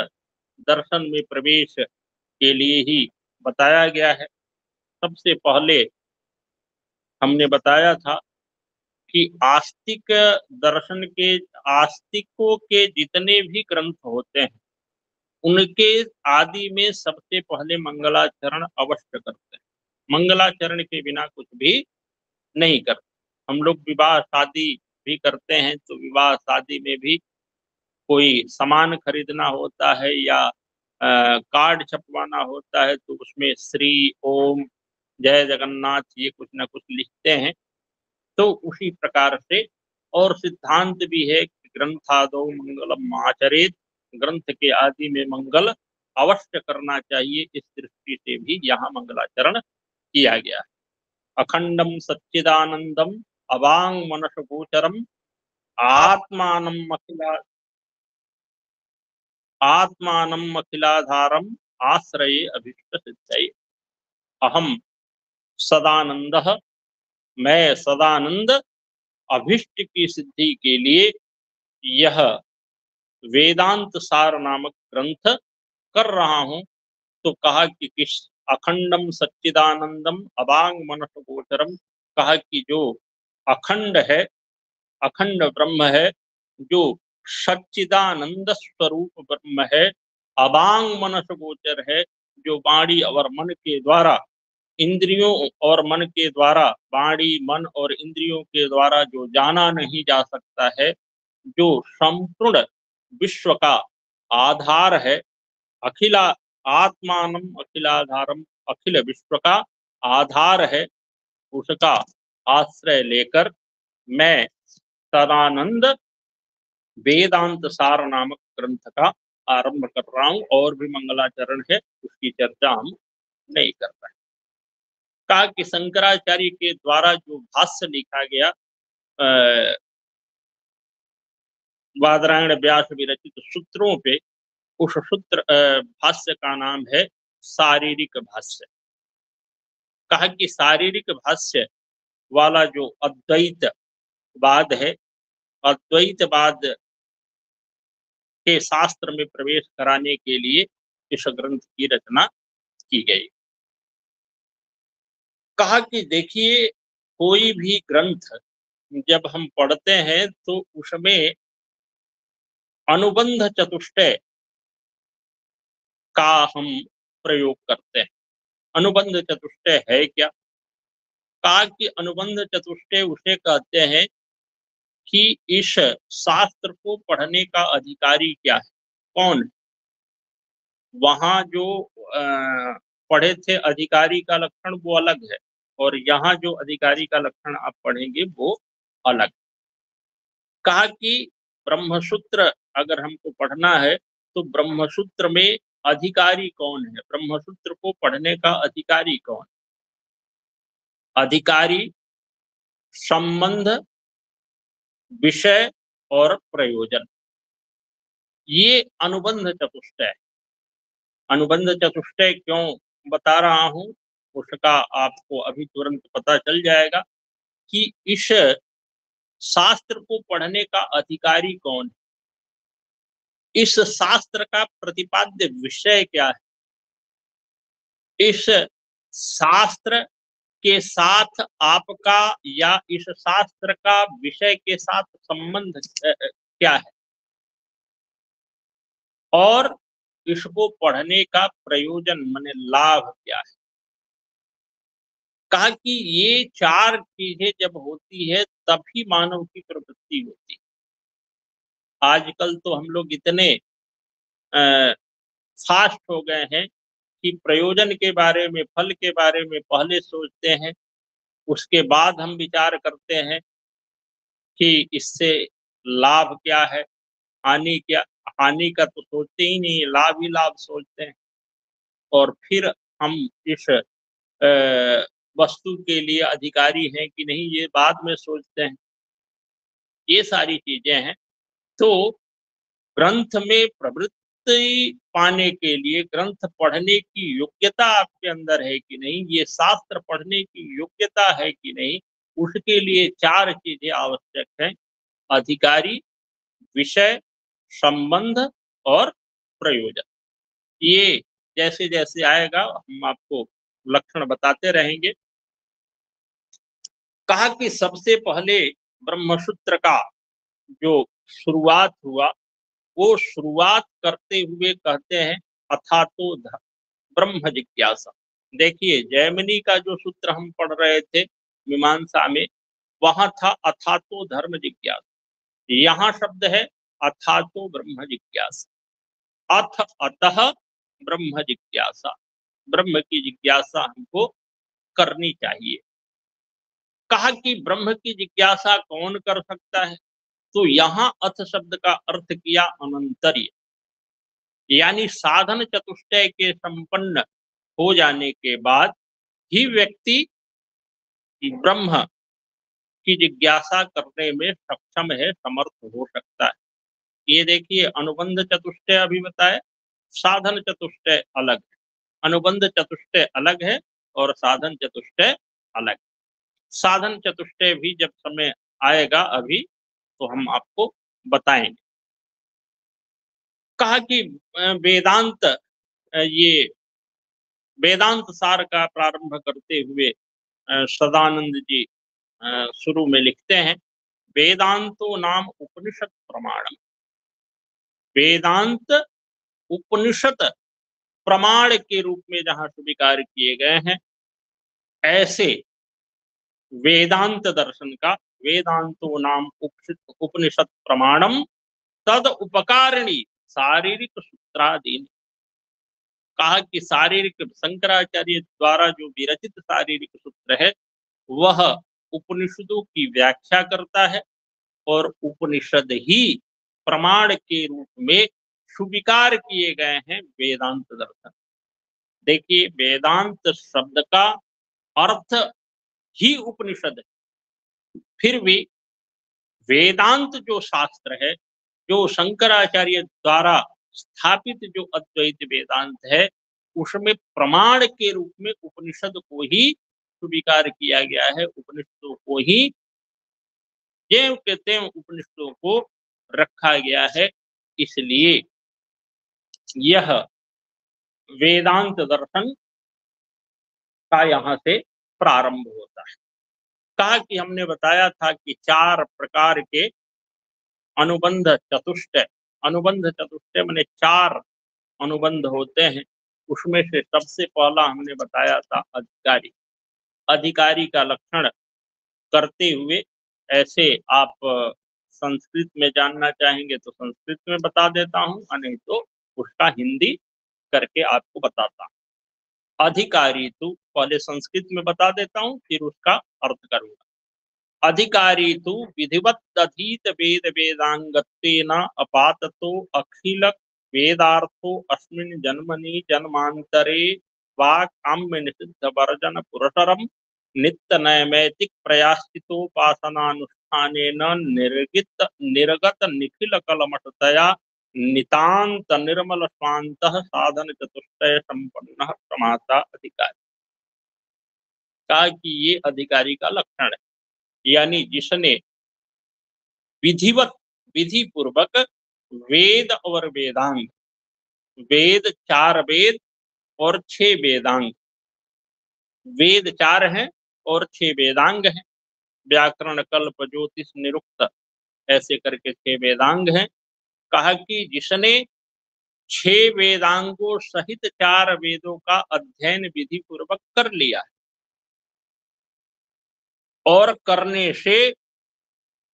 A: दर्शन में प्रवेश के लिए ही बताया गया है। सबसे पहले हमने बताया था कि आस्तिक दर्शन के आस्तिकों के जितने भी ग्रंथ होते हैं उनके आदि में सबसे पहले मंगलाचरण अवश्य करते हैं। मंगलाचरण के बिना कुछ भी नहीं करते। हम लोग विवाह शादी भी करते हैं तो विवाह शादी में भी कोई सामान खरीदना होता है या कार्ड छपवाना होता है तो उसमें श्री ओम जय जगन्नाथ ये कुछ ना कुछ लिखते हैं। तो उसी प्रकार से और सिद्धांत भी है कि ग्रंथादो मंगलम आचरेत, ग्रंथ के आदि में मंगल अवश्य करना चाहिए। इस दृष्टि से भी यहाँ मंगलाचरण किया गया है। अखंडम सच्चिदानंदम अवांग मनस गोचरम आत्मानम अखिलाधारम आश्रये अभीष्ट सिद्धये। अहम सदानंदः, मैं सदानंद अभीष्ट की सिद्धि के लिए यह वेदांत सार नामक ग्रंथ कर रहा हूं। तो कहा कि किस अखंडम सच्चिदानंदम अवांग मनस गोचरम, कहा कि जो अखंड है, अखंड ब्रह्म है, जो सच्चिदानंद स्वरूप ब्रह्म है, अवांग मनस गोचर है, जो वाणी और मन के द्वारा इंद्रियों और मन के द्वारा वाणी मन और इंद्रियों के द्वारा जो जाना नहीं जा सकता है, जो संपूर्ण विश्व का आधार है, अखिला आत्मानम अखिलाधारम, अखिल विश्व का आधार है, उसका आश्रय लेकर मैं सदानंद वेदांत सार नामक ग्रंथ का आरंभ कर रहा हूं। और भी मंगलाचरण है, उसकी चर्चा हम नहीं कर पाए। कहा कि शंकराचार्य के द्वारा जो भाष्य लिखा गया बादरायण व्यास विरचित सूत्रों पे, उस सूत्र भाष्य का नाम है शारीरिक भाष्य। कहा कि शारीरिक भाष्य वाला जो अद्वैत वाद है, अद्वैतवाद के शास्त्र में प्रवेश कराने के लिए इस ग्रंथ की रचना की गई। कहा कि देखिए, कोई भी ग्रंथ जब हम पढ़ते हैं तो उसमें अनुबंध चतुष्टय का हम प्रयोग करते हैं। अनुबंध चतुष्टय है क्या? कहा कि अनुबंध चतुष्टय उसे कहते हैं कि इस शास्त्र को पढ़ने का अधिकारी क्या है, कौन है। वहां जो पढ़े थे अधिकारी का लक्षण वो अलग है, और यहाँ जो अधिकारी का लक्षण आप पढ़ेंगे वो अलग। कहा कि ब्रह्मसूत्र अगर हमको पढ़ना है तो ब्रह्मसूत्र में अधिकारी कौन है, ब्रह्मसूत्र को पढ़ने का अधिकारी कौन? अधिकारी संबंध, विषय और प्रयोजन, ये अनुबंध चतुष्टय है। अनुबंध चतुष्टय क्यों बता रहा हूं उसका आपको अभी तुरंत पता चल जाएगा कि इस शास्त्र को पढ़ने का अधिकारी कौन है, इस शास्त्र का प्रतिपाद्य विषय क्या है, इस शास्त्र के साथ आपका या इस शास्त्र का विषय के साथ संबंध क्या है, और इसको पढ़ने का प्रयोजन माने लाभ क्या है। कहा कि ये चार चीजें जब होती है तभी मानव की प्रवृत्ति होती है। आजकल तो हम लोग इतने फास्ट हो गए हैं कि प्रयोजन के बारे में, फल के बारे में पहले सोचते हैं, उसके बाद हम विचार करते हैं कि इससे लाभ क्या है, हानि क्या। हानि का तो सोचते ही नहीं, लाभ ही लाभ सोचते हैं, और फिर हम इस वस्तु के लिए अधिकारी हैं कि नहीं ये बाद में सोचते हैं। ये सारी चीजें हैं। तो ग्रंथ में प्रवृत्ति पाने के लिए, ग्रंथ पढ़ने की योग्यता आपके अंदर है कि नहीं, ये शास्त्र पढ़ने की योग्यता है कि नहीं, उसके लिए चार चीजें आवश्यक हैं: अधिकारी, विषय, संबंध और प्रयोजन। ये जैसे जैसे आएगा हम आपको लक्षण बताते रहेंगे। कहा कि सबसे पहले ब्रह्मसूत्र का जो शुरुआत हुआ वो शुरुआत करते हुए कहते हैं अथा तो ब्रह्म जिज्ञासा। देखिए, जैमिनी का जो सूत्र हम पढ़ रहे थे मीमांसा में, वहां था अथा तो धर्म जिज्ञासा, यहाँ शब्द है अथा तो ब्रह्म जिज्ञासा। अथ अतः ब्रह्म जिज्ञासा, ब्रह्म की जिज्ञासा हमको करनी चाहिए। कहा कि ब्रह्म की जिज्ञासा कौन कर सकता है, तो यहाँ अथ शब्द का अर्थ किया अनंतर्य, यानी साधन चतुष्टय के संपन्न हो जाने के बाद ही व्यक्ति ब्रह्म की जिज्ञासा करने में सक्षम है, समर्थ हो सकता है। ये देखिए, अनुबंध चतुष्टय अभी बताए, साधन चतुष्टय अलग है, अनुबंध चतुष्टय अलग है और साधन चतुष्टय अलग। साधन चतुष्टय भी जब समय आएगा अभी तो हम आपको बताएंगे। कहा कि वेदांत, ये वेदांत सार का प्रारंभ करते हुए सदानंद जी शुरू में लिखते हैं, वेदांतो नाम उपनिषद प्रमाणम। वेदांत उपनिषद प्रमाण के रूप में जहां स्वीकार किए गए हैं, ऐसे वेदांत दर्शन का वेदांतो नाम उपनिषद प्रमाणम तद उपकारिणी शारीरिक सूत्रादीन। कहा कि शारीरिक, शंकराचार्य द्वारा जो विरचित शारीरिक सूत्र है वह उपनिषदों की व्याख्या करता है, और उपनिषद ही प्रमाण के रूप में स्वीकार किए गए हैं वेदांत दर्शन। देखिए, वेदांत शब्द का अर्थ ही उपनिषद है, फिर भी वेदांत जो शास्त्र है, जो शंकराचार्य द्वारा स्थापित जो अद्वैत वेदांत है, उसमें प्रमाण के रूप में उपनिषद को ही स्वीकार किया गया है, उपनिषदों को ही ज्यों के त्यों उपनिषदों को रखा गया है। इसलिए यह वेदांत दर्शन का यहाँ से प्रारंभ होता है। कहा कि हमने बताया था कि 4 प्रकार के अनुबंध चतुष्टय, अनुबंध चतुष्टय माने 4 अनुबंध होते हैं। उसमें से सबसे पहला हमने बताया था अधिकारी। अधिकारी का लक्षण करते हुए, ऐसे आप संस्कृत में जानना चाहेंगे तो संस्कृत में बता देता हूँ, नहीं तो उसका हिंदी करके आपको बताता हूँ। अधिकारी तो पहले संस्कृत में बता देता हूँ, फिर उसका अर्थ करूंगा। अधिकारी तो विधिवत अधीत वेद वेदांगत्वेन अपाततो अखिल वेदार्थो अस्मिन् जन्मनि जन्मांतरे वा काम्य निषिद्ध वर्जन पुरस्सरम नित्य नैमित्तिक प्रयाश्चितोपासनानुष्ठानेन निर्गत निखिल कलमशतया नितांत निर्मल स्वांतः साधन चतुष्टय संपन्न प्रमाता अधिकारी। कहा कि ये अधिकारी का लक्षण है, यानी जिसने विधिवत विधि पूर्वक वेद और वेदांग, वेद 4 वेद और 6 वेदांग, वेद 4 हैं और 6 वेदांग हैं। व्याकरण कल्प ज्योतिष निरुक्त ऐसे करके 6 वेदांग हैं। कहा कि जिसने 6 वेदांगों सहित 4 वेदों का अध्ययन विधि पूर्वक कर लिया है, और करने से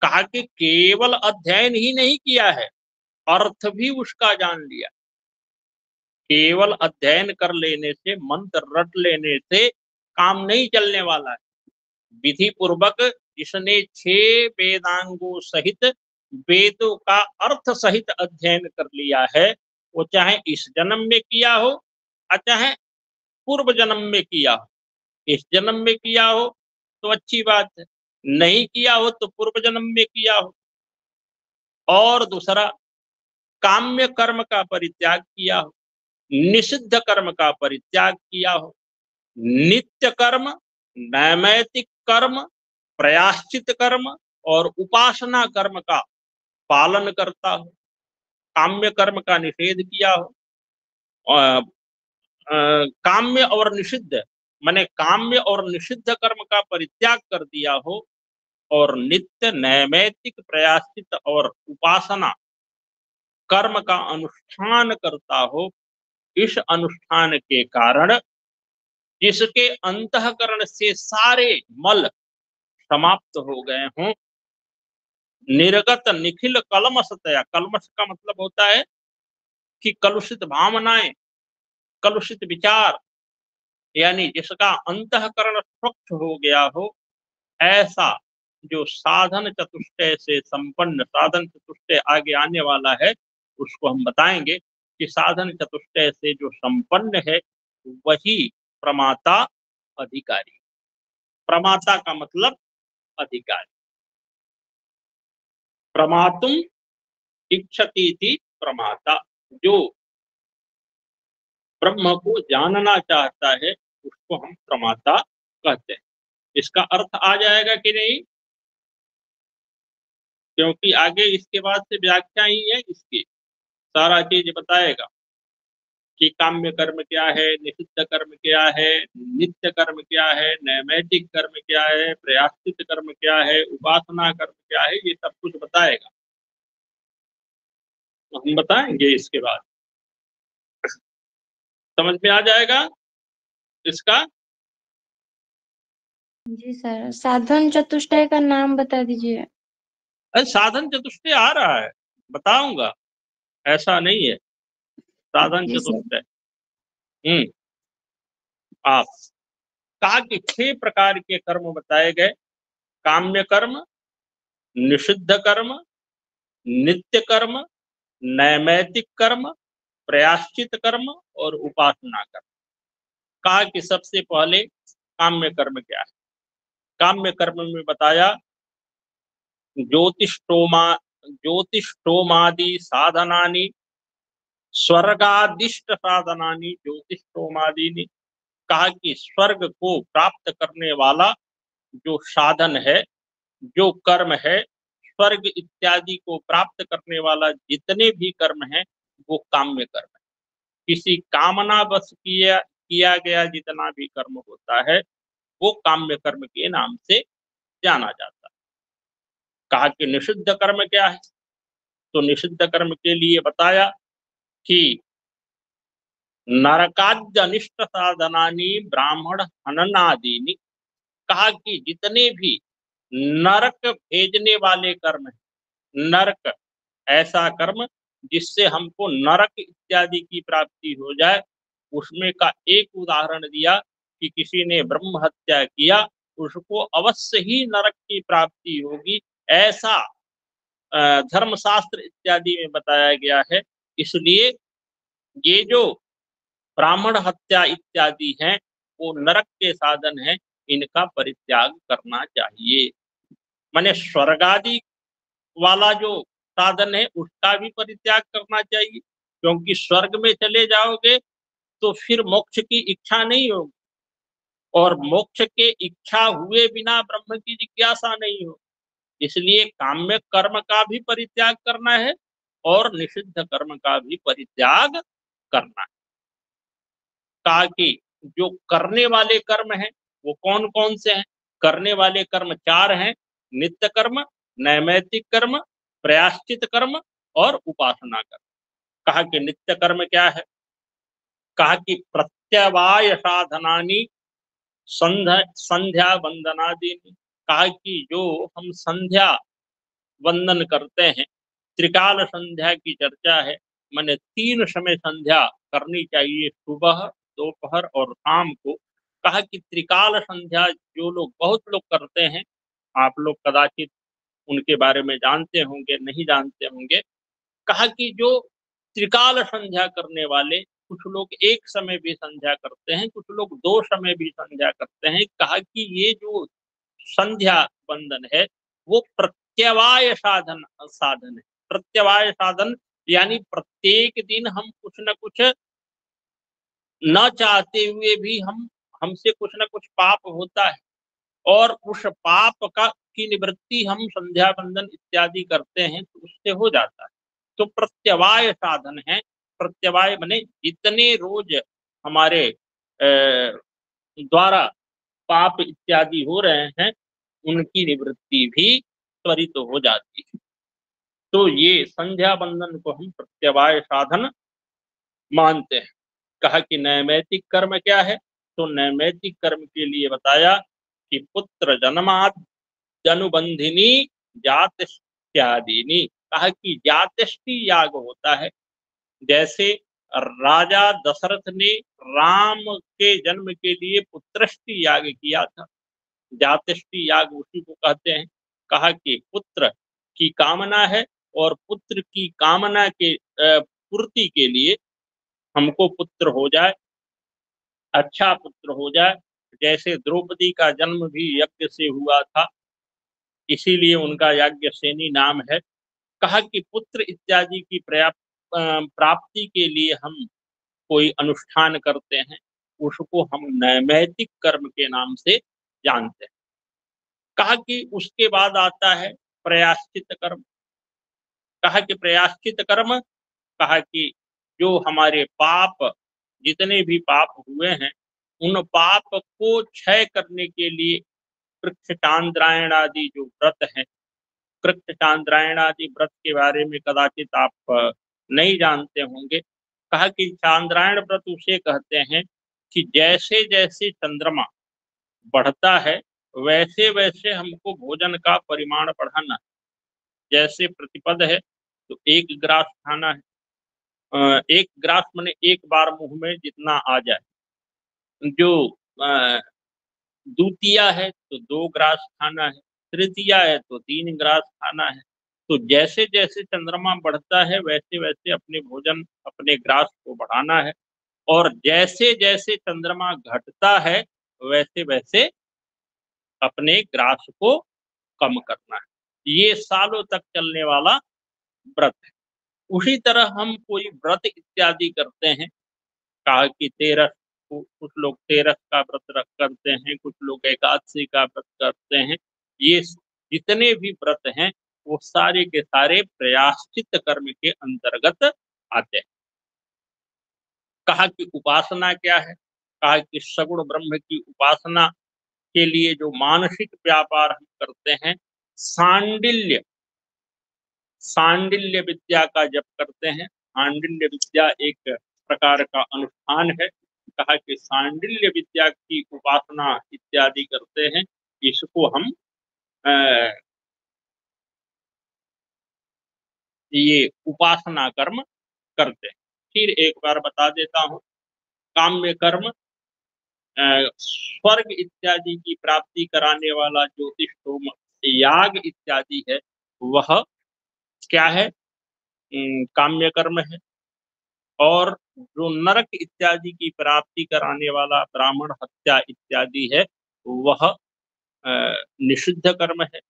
A: कहा कि केवल अध्ययन ही नहीं किया है, अर्थ भी उसका जान लिया। केवल अध्ययन कर लेने से, मंत्र रट लेने से काम नहीं चलने वाला है। विधि पूर्वक जिसने 6 वेदांगों सहित वेदों का अर्थ सहित अध्ययन कर लिया है, वो चाहे इस जन्म में किया हो और चाहे पूर्व जन्म में किया हो। इस जन्म में किया हो तो अच्छी बात है, नहीं किया हो तो पूर्व जन्म में किया हो। और दूसरा, काम्य कर्म का परित्याग किया हो, निषिद्ध कर्म का परित्याग किया हो, नित्य कर्म, नैमित्तिक कर्म, प्रयाश्चित कर्म और उपासना कर्म का पालन करता हो, काम्य कर्म का निषेध किया हो। काम्य और निषिद्ध माने काम्य और निषिद्ध कर्म का परित्याग कर दिया हो, और नित्य नैमित्तिक प्रयाश्चित और उपासना कर्म का अनुष्ठान करता हो। इस अनुष्ठान के कारण जिसके अंतःकरण से सारे मल समाप्त हो गए हों, निर्गत निखिल कलमशतया, कलमश का मतलब होता है कि कलुषित भावनाएं, कलुषित विचार, यानी जिसका अंतःकरण स्वच्छ हो गया हो, ऐसा जो साधन चतुष्टय से संपन्न, साधन चतुष्टय आगे आने वाला है उसको हम बताएंगे कि साधन चतुष्टय से जो संपन्न है वही प्रमाता अधिकारी। प्रमाता का मतलब अधिकारी। प्रमातुम इच्छति इति प्रमाता, जो ब्रह्म को जानना चाहता है उसको हम प्रमाता कहते हैं। इसका अर्थ आ जाएगा कि नहीं, क्योंकि आगे इसके बाद से व्याख्या ही है इसकी, सारा चीज बताएगा कि काम्य कर्म क्या है, निषिद्ध कर्म क्या है, नित्य कर्म क्या है, नैमित्तिक कर्म क्या है, प्रयाश्चित कर्म क्या है, उपासना कर्म क्या है, ये सब कुछ बताएगा। हम बताएंगे इसके बाद, समझ में आ जाएगा इसका।
B: जी सर, साधन चतुष्टय का नाम बता दीजिए।
A: अरे साधन चतुष्टय आ रहा है, बताऊंगा, ऐसा नहीं है। साधन
B: जी सर।
A: चतुष्टय आप कहा कि 6 प्रकार के कर्म बताए गए, काम्य कर्म, निषिद्ध कर्म, नित्य कर्म, नैमित्तिक कर्म, प्रयाश्चित कर्म और उपासना कर्म। कहा कि सबसे पहले काम्य कर्म क्या है। काम्य कर्म में बताया ज्योतिष्टोमादि साधनानि, स्वर्गादिष्ट साधनानि ज्योतिष्टोमादि। कहा कि स्वर्ग को प्राप्त करने वाला जो साधन है, जो कर्म है, स्वर्ग इत्यादि को प्राप्त करने वाला जितने भी कर्म हैं वो काम्य कर्म है। किसी कामना बस किया गया जितना भी कर्म होता है वो काम्य कर्म के नाम से जाना जाता है। कहा कि निषिद्ध कर्म क्या है, तो निषिद्ध कर्म के लिए बताया कि नरकाद्य अनिष्ट साधनानि ब्राह्मण हननादीनि। कहा कि जितने भी नरक भेजने वाले कर्म हैं, नरक ऐसा कर्म जिससे हमको नरक इत्यादि की प्राप्ति हो जाए, उसमें का एक उदाहरण दिया कि किसी ने ब्रह्म हत्या किया उसको अवश्य ही नरक की प्राप्ति होगी, ऐसा धर्मशास्त्र इत्यादि में बताया गया है। इसलिए ये जो ब्राह्मण हत्या इत्यादि हैं वो नरक के साधन हैं, इनका परित्याग करना चाहिए। माने स्वर्ग आदि वाला जो साधन है उसका भी परित्याग करना चाहिए, क्योंकि स्वर्ग में चले जाओगे तो फिर मोक्ष की इच्छा नहीं होगी, और मोक्ष के इच्छा हुए बिना ब्रह्म की जिज्ञासा नहीं हो। इसलिए काम्य कर्म का भी परित्याग करना है और निषिद्ध कर्म का भी परित्याग करना है। कहा कि जो करने वाले कर्म हैं वो कौन कौन से हैं? करने वाले कर्म चार हैं: नित्य कर्म, नैमित्तिक कर्म, प्रायश्चित कर्म और उपासना कर्म। कहा कि नित्य कर्म क्या है? कहा कि प्रत्यवाय साधनानि संध्या वंदनादीनि। कहा कि जो हम संध्या वंदन करते हैं, त्रिकाल संध्या की चर्चा है, मैंने 3 समय संध्या करनी चाहिए, सुबह, दोपहर और शाम को। कहा कि त्रिकाल संध्या जो लोग, बहुत लोग करते हैं, आप लोग कदाचित उनके बारे में जानते होंगे, नहीं जानते होंगे। कहा कि जो त्रिकाल संध्या करने वाले, कुछ लोग एक समय भी संध्या करते हैं, कुछ लोग 2 समय भी संध्या करते हैं। कहा कि ये जो संध्या बंधन है वो प्रत्यवाय साधन है। प्रत्यवाय साधन यानी प्रत्येक दिन हम कुछ न कुछ न चाहते हुए भी हमसे कुछ न कुछ पाप होता है, और उस पाप का की निवृत्ति हम संध्या बंधन इत्यादि करते हैं तो उससे हो जाता है। तो प्रत्यवाय साधन है। प्रत्यवाय माने जितने रोज हमारे द्वारा पाप इत्यादि हो रहे हैं उनकी निवृत्ति भी त्वरित हो जाती है। तो ये संध्या बंधन को हम प्रत्यवाय साधन मानते हैं। कहा कि नैमित्तिक कर्म क्या है? तो नैमित्तिक कर्म के लिए बताया कि पुत्र जन्माद जनुबंधिनी जात्यदीनी। कहा कि जात्यष्टि याग होता है। जैसे राजा दशरथ ने राम के जन्म के लिए पुत्रष्टि याग किया था, जात्यष्टि याग उसी को कहते हैं। कहा कि पुत्र की कामना है और पुत्र की कामना के पूर्ति के लिए हमको पुत्र हो जाए, अच्छा पुत्र हो जाए। जैसे द्रौपदी का जन्म भी यज्ञ से हुआ था, इसीलिए उनका याज्ञसेनी नाम है। कहा कि पुत्र इत्यादि की प्राप्ति के लिए हम कोई अनुष्ठान करते हैं, उसको हम नैमित्तिक कर्म के नाम से जानते हैं। कहा कि उसके बाद आता है प्रायश्चित कर्म। कहा कि प्रायश्चित कर्म, कहा कि जो हमारे पाप, जितने भी पाप हुए हैं उन पाप को क्षय करने के लिए कृत्य चांद्रायण आदि जो व्रत है, कृत्य चांद्रायण आदि व्रत के बारे में कदाचित आप नहीं जानते होंगे। कहा कि चांद्रायण व्रत उसे कहते हैं कि जैसे जैसे चंद्रमा बढ़ता है वैसे वैसे हमको भोजन का परिमाण बढ़ाना। जैसे प्रतिपद है तो 1 ग्रास खाना है, 1 ग्रास माने एक बार मुंह में जितना आ जाए। जो द्वितीया है तो 2 ग्रास खाना है, तृतीया है तो 3 ग्रास खाना है। तो जैसे जैसे चंद्रमा बढ़ता है वैसे वैसे अपने भोजन, अपने ग्रास को बढ़ाना है, और जैसे जैसे चंद्रमा घटता है वैसे वैसे अपने ग्रास को कम करना है। ये सालों तक चलने वाला व्रत है। उसी तरह हम कोई व्रत इत्यादि करते हैं। कहा कि 13, कुछ लोग 13 का व्रत करते हैं, कुछ लोग एकादशी का व्रत करते हैं। ये जितने भी व्रत हैं वो सारे के सारे प्रयाश्चित कर्म के अंतर्गत आते हैं। कहा कि उपासना क्या है? कहा कि सगुण ब्रह्म की उपासना के लिए जो मानसिक व्यापार हम करते हैं, सांडिल्य विद्या का जप करते हैं। सांडिल्य विद्या एक प्रकार का अनुष्ठान है। कहा कि सांडिल्य विद्या की उपासना इत्यादि करते हैं, इसको हम ये उपासना कर्म करते हैं। फिर एक बार बता देता हूँ, काम्य कर्म स्वर्ग इत्यादि की प्राप्ति कराने वाला ज्योतिष होम, याग इत्यादि है, वह क्या है? काम्य कर्म है। और जो नरक इत्यादि की प्राप्ति कराने वाला ब्राह्मण हत्या इत्यादि है, वह निषिद्ध कर्म है।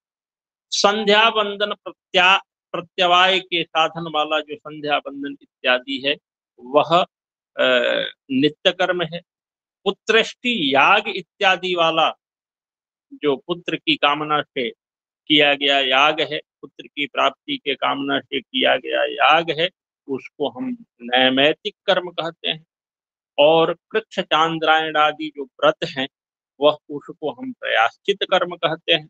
A: संध्या बंदन प्रत्यवाय के साधन वाला जो संध्या बंदन इत्यादि है, वह नित्य कर्म है। पुत्रष्टि याग इत्यादि वाला जो पुत्र की कामना से किया गया याग है, पुत्र की प्राप्ति के कामना से किया गया याग है, उसको हम नैमित्तिक कर्म कहते हैं। और कृच्छ चांद्रायण आदि जो व्रत हैं, वह उसको हम प्रयाश्चित कर्म कहते हैं।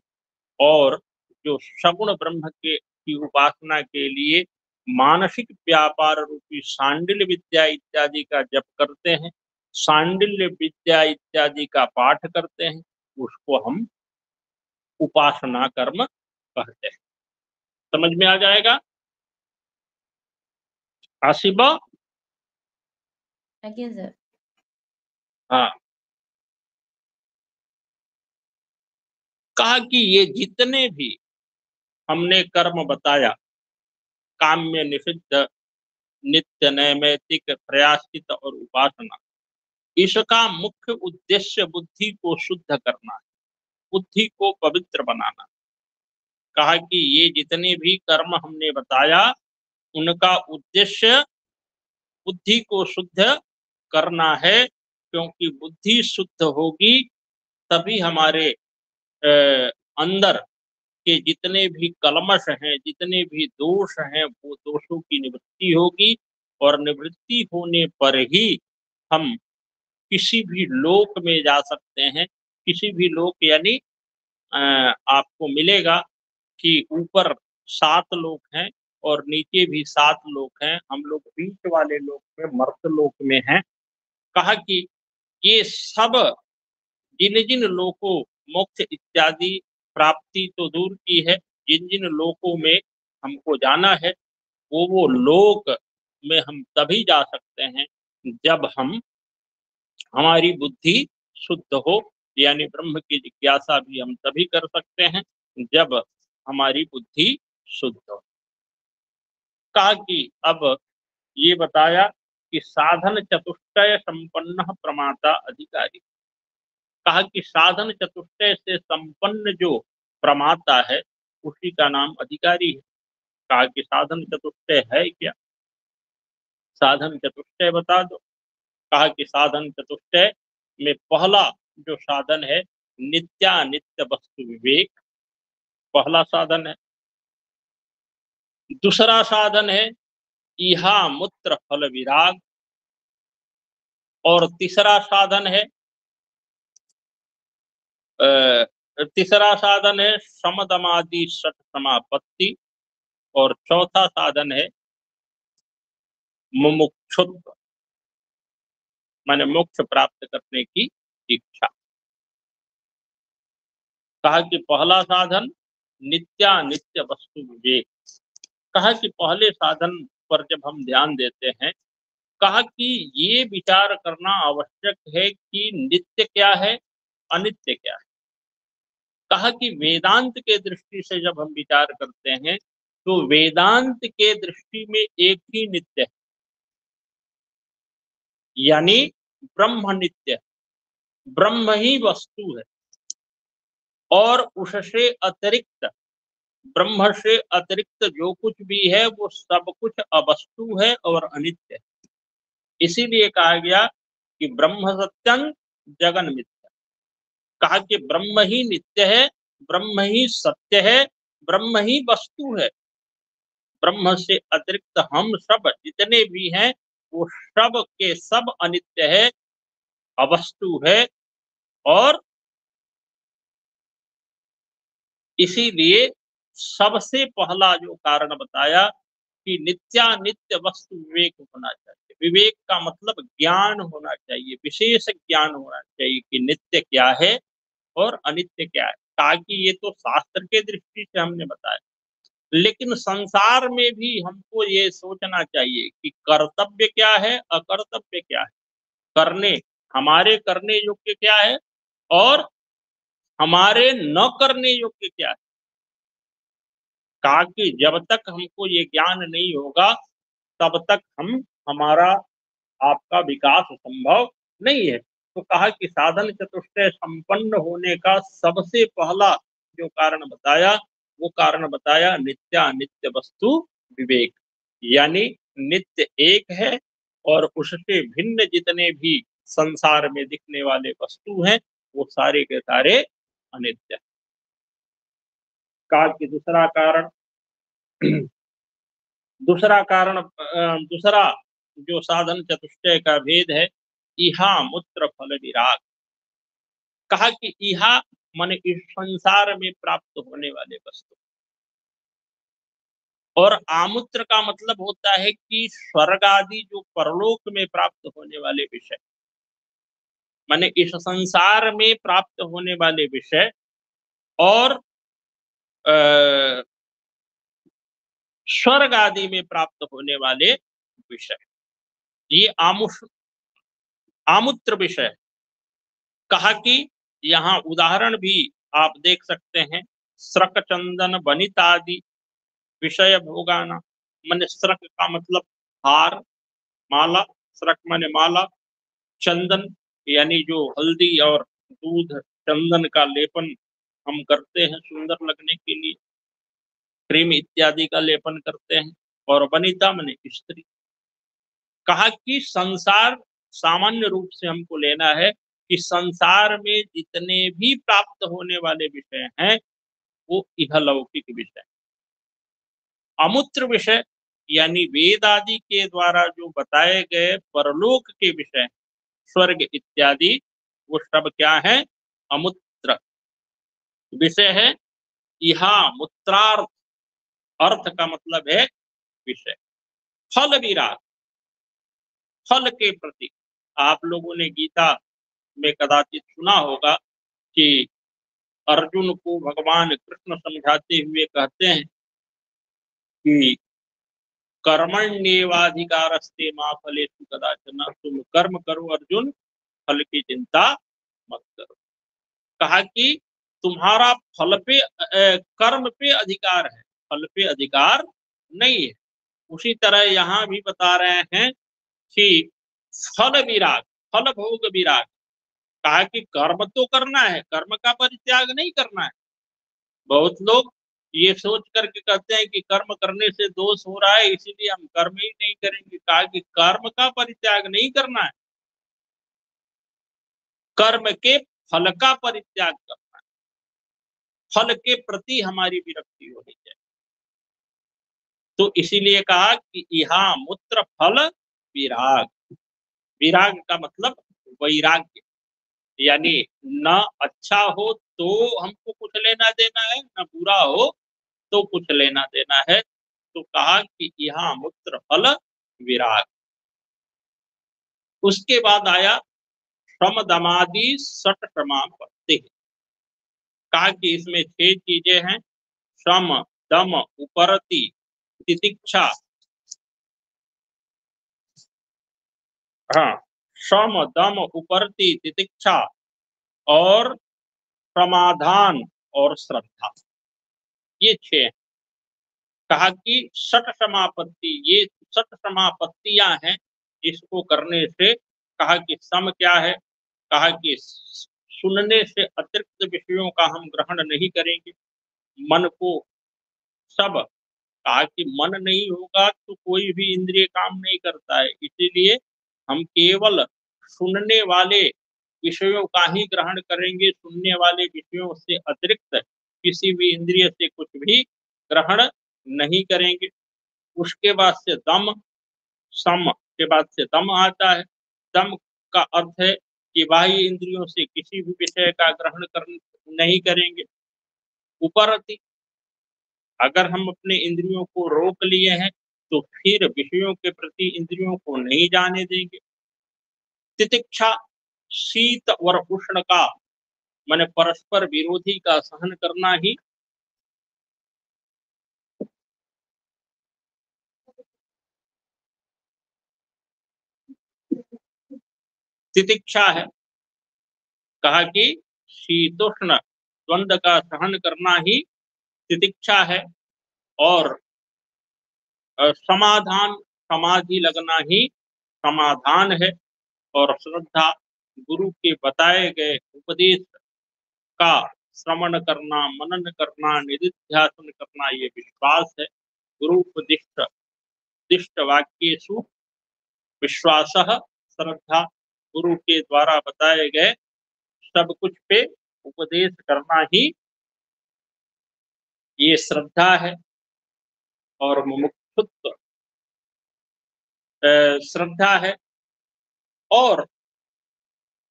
A: और जो सगुण ब्रह्म की उपासना के लिए मानसिक व्यापार रूपी सांडिल्य विद्या इत्यादि का जप करते हैं, सांडिल्य विद्या इत्यादि का पाठ करते हैं, उसको हम उपासना कर्म कहते हैं। समझ में आ जाएगा आसिबा?
B: सर।
A: हाँ। कहा कि ये जितने भी हमने कर्म बताया, काम्य, निषिद्ध, नित्य, नैमित्तिक, प्रयाश्चित और उपासना, इसका मुख्य उद्देश्य बुद्धि को शुद्ध करना है, बुद्धि को पवित्र बनाना। कहा कि ये जितने भी कर्म हमने बताया, उनका उद्देश्य बुद्धि को शुद्ध करना है, क्योंकि बुद्धि शुद्ध होगी तभी हमारे अंदर के जितने भी कलमश हैं, जितने भी दोष हैं, वो दोषों की निवृत्ति होगी। और निवृत्ति होने पर ही हम किसी भी लोक में जा सकते हैं। किसी भी लोक यानी आपको मिलेगा कि ऊपर 7 लोक हैं और नीचे भी 7 लोक हैं, हम लोग बीच वाले लोक में मर्त लोक में हैं। कहा कि ये सब जिन जिन लोकों, मोक्ष इत्यादि प्राप्ति तो दूर की है, जिन जिन लोकों में हमको जाना है, वो लोक में हम तभी जा सकते हैं जब हमारी बुद्धि शुद्ध हो। यानी ब्रह्म की जिज्ञासा भी हम तभी कर सकते हैं जब हमारी बुद्धि शुद्ध हो। कहा कि अब ये बताया कि साधन चतुष्टय संपन्न प्रमाता अधिकारी। कहा कि साधन चतुष्टय से संपन्न जो प्रमाता है, उसी का नाम अधिकारी है। कहा कि साधन चतुष्टय है क्या? साधन चतुष्टय बता दो। कहा कि साधन चतुष्टय में पहला जो साधन है, नित्यानित्य वस्तु विवेक, पहला साधन है। दूसरा साधन है इहा मूत्र फल विराग। और तीसरा साधन है समदमादि सत समापत्ति। और चौथा साधन है मुमुक्षुत्व, माने मोक्ष प्राप्त करने की इच्छा। कहा कि पहला साधन नित्यानित्य वस्तु विवेक। कहा कि पहले साधन पर जब हम ध्यान देते हैं, कहा कि ये विचार करना आवश्यक है कि नित्य क्या है, अनित्य क्या है। कहा कि वेदांत के दृष्टि से जब हम विचार करते हैं, तो वेदांत के दृष्टि में एक ही नित्य है, यानी ब्रह्म नित्य है, ब्रह्म ही वस्तु है। और उससे अतिरिक्त, ब्रह्म से अतिरिक्त जो कुछ भी है, वो सब कुछ अवस्तु है और अनित्य है। इसीलिए कहा गया कि ब्रह्म सत्यं जगन मिथ्या। कहा कि ब्रह्म ही नित्य है, ब्रह्म ही सत्य है, ब्रह्म ही वस्तु है। ब्रह्म से अतिरिक्त हम सब जितने भी हैं वो सब के सब अनित्य है, अवस्तु है। और इसीलिए सबसे पहला जो कारण बताया कि नित्यानित्य वस्तु विवेक होना चाहिए। विवेक का मतलब ज्ञान होना चाहिए, विशेष ज्ञान होना चाहिए कि नित्य क्या है और अनित्य क्या है। ताकि ये तो शास्त्र के दृष्टि से हमने बताया, लेकिन संसार में भी हमको ये सोचना चाहिए कि कर्तव्य क्या है, अकर्तव्य क्या है, करने हमारे करने योग्य क्या है और हमारे न करने योग्य क्या है। कहा कि जब तक हमको ये ज्ञान नहीं होगा तब तक हमारा आपका विकास संभव नहीं है। तो कहा कि साधन चतुष्टय संपन्न होने का सबसे पहला जो कारण बताया, वो कारण बताया नित्यानित्य वस्तु विवेक। यानी नित्य एक है और उससे भिन्न जितने भी संसार में दिखने वाले वस्तु हैं वो सारे के सारे अनित्य। कहा कि दूसरा कारण दूसरा जो साधन चतुष्टय का भेद है, इहा मूत्र फल विराग। कहा कि इहा माने इस संसार में प्राप्त होने वाले वस्तु, और आमुत्र का मतलब होता है कि स्वर्ग आदि जो परलोक में प्राप्त होने वाले विषय, माने इस संसार में प्राप्त होने वाले विषय और स्वर्ग आदि में प्राप्त होने वाले विषय, ये आमुत्र विषय। कहा कि यहाँ उदाहरण भी आप देख सकते हैं, स्रक चंदन वनित आदि विषय भोगाना। माने स्रक का मतलब हार, माला, स्रक माने माला, चंदन यानी जो हल्दी और दूध चंदन का लेपन हम करते हैं सुंदर लगने के लिए, क्रीम इत्यादि का लेपन करते हैं, और वनिता माने स्त्री। कहा कि संसार सामान्य रूप से हमको लेना है कि संसार में जितने भी प्राप्त होने वाले विषय हैं वो इहलौकिक विषय। अमूत्र विषय यानी वेद आदि के द्वारा जो बताए गए परलोक के विषय, स्वर्ग इत्यादि, वो सब क्या है, अमूत्र विषय है। यहाँ मूत्रार्थ, अर्थ का मतलब है विषय। फल विराग, फल के प्रति आप लोगों ने गीता में कदाचित सुना होगा कि अर्जुन को भगवान कृष्ण समझाते हुए कहते हैं कि कर्मण्येवाधिकारस्ते मा फलेषु कदाचन, तुम कर्म करो अर्जुन, फल की चिंता मत करो। कहा कि तुम्हारा फल पे कर्म पे अधिकार है, फल पे अधिकार नहीं है। उसी तरह यहाँ भी बता रहे हैं कि फल विराग, फल भोग विराग। कहा कि कर्म तो करना है, कर्म का परित्याग नहीं करना है। बहुत लोग ये सोच करके कहते हैं कि कर्म करने से दोष हो रहा है इसीलिए हम कर्म ही नहीं करेंगे। कहा कि कर्म का परित्याग नहीं करना है, कर्म के फल का परित्याग करना है, फल के प्रति हमारी विरक्ति होनी चाहिए। तो इसीलिए कहा कि यहाँ मूत्र फल विराग। विराग का मतलब वैराग्य, यानी न अच्छा हो तो हमको कुछ लेना देना है, न बुरा हो तो कुछ लेना देना है। तो कहा कि यहाँ मूत्र फल विराग। उसके बाद आया श्रम दमादि सट समापत्ति। कहा कि इसमें 6 चीजें हैं, श्रम, दम, उपरति, तितिक्षा, हाँ, श्रम, दम, उपरति, तितिक्षा और समाधान और श्रद्धा, ये 6। कहा कि सट समापत्ति, ये सट समापत्तियां हैं जिसको करने से, कहा कि सम क्या है, कहा कि सुनने से अतिरिक्त विषयों का हम ग्रहण नहीं करेंगे, मन को सब, कहा कि मन नहीं होगा तो कोई भी इंद्रिय काम नहीं करता है, इसीलिए हम केवल सुनने वाले विषयों का ही ग्रहण करेंगे, सुनने वाले विषयों से अतिरिक्त किसी भी इंद्रिय से कुछ भी ग्रहण नहीं करेंगे। उसके बाद से दम, सम के बाद से दम आता है। दम का अर्थ है कि बाह्य इंद्रियों से किसी भी विषय का ग्रहण नहीं करेंगे। उपरति, अगर हम अपने इंद्रियों को रोक लिए हैं तो फिर विषयों के प्रति इंद्रियों को नहीं जाने देंगे। तितिक्षा, शीत और उष्ण का माने परस्पर विरोधी का सहन करना ही तितिक्षा है। कहा कि शीतोष्ण द्वंद्व का सहन करना ही तितिक्षा है। और समाधान, समाधि लगना ही समाधान है। और श्रद्धा, गुरु के बताए गए उपदेश का श्रवण करना, मनन करना, निधिध्यासन करना, ये विश्वास है। गुरु उपदिष्ट दिष्ट वाक्येषु विश्वासः श्रद्धा, गुरु के द्वारा बताए गए सब कुछ पे उपदेश करना ही ये श्रद्धा है। और मुमुक्षुत्व श्रद्धा है। और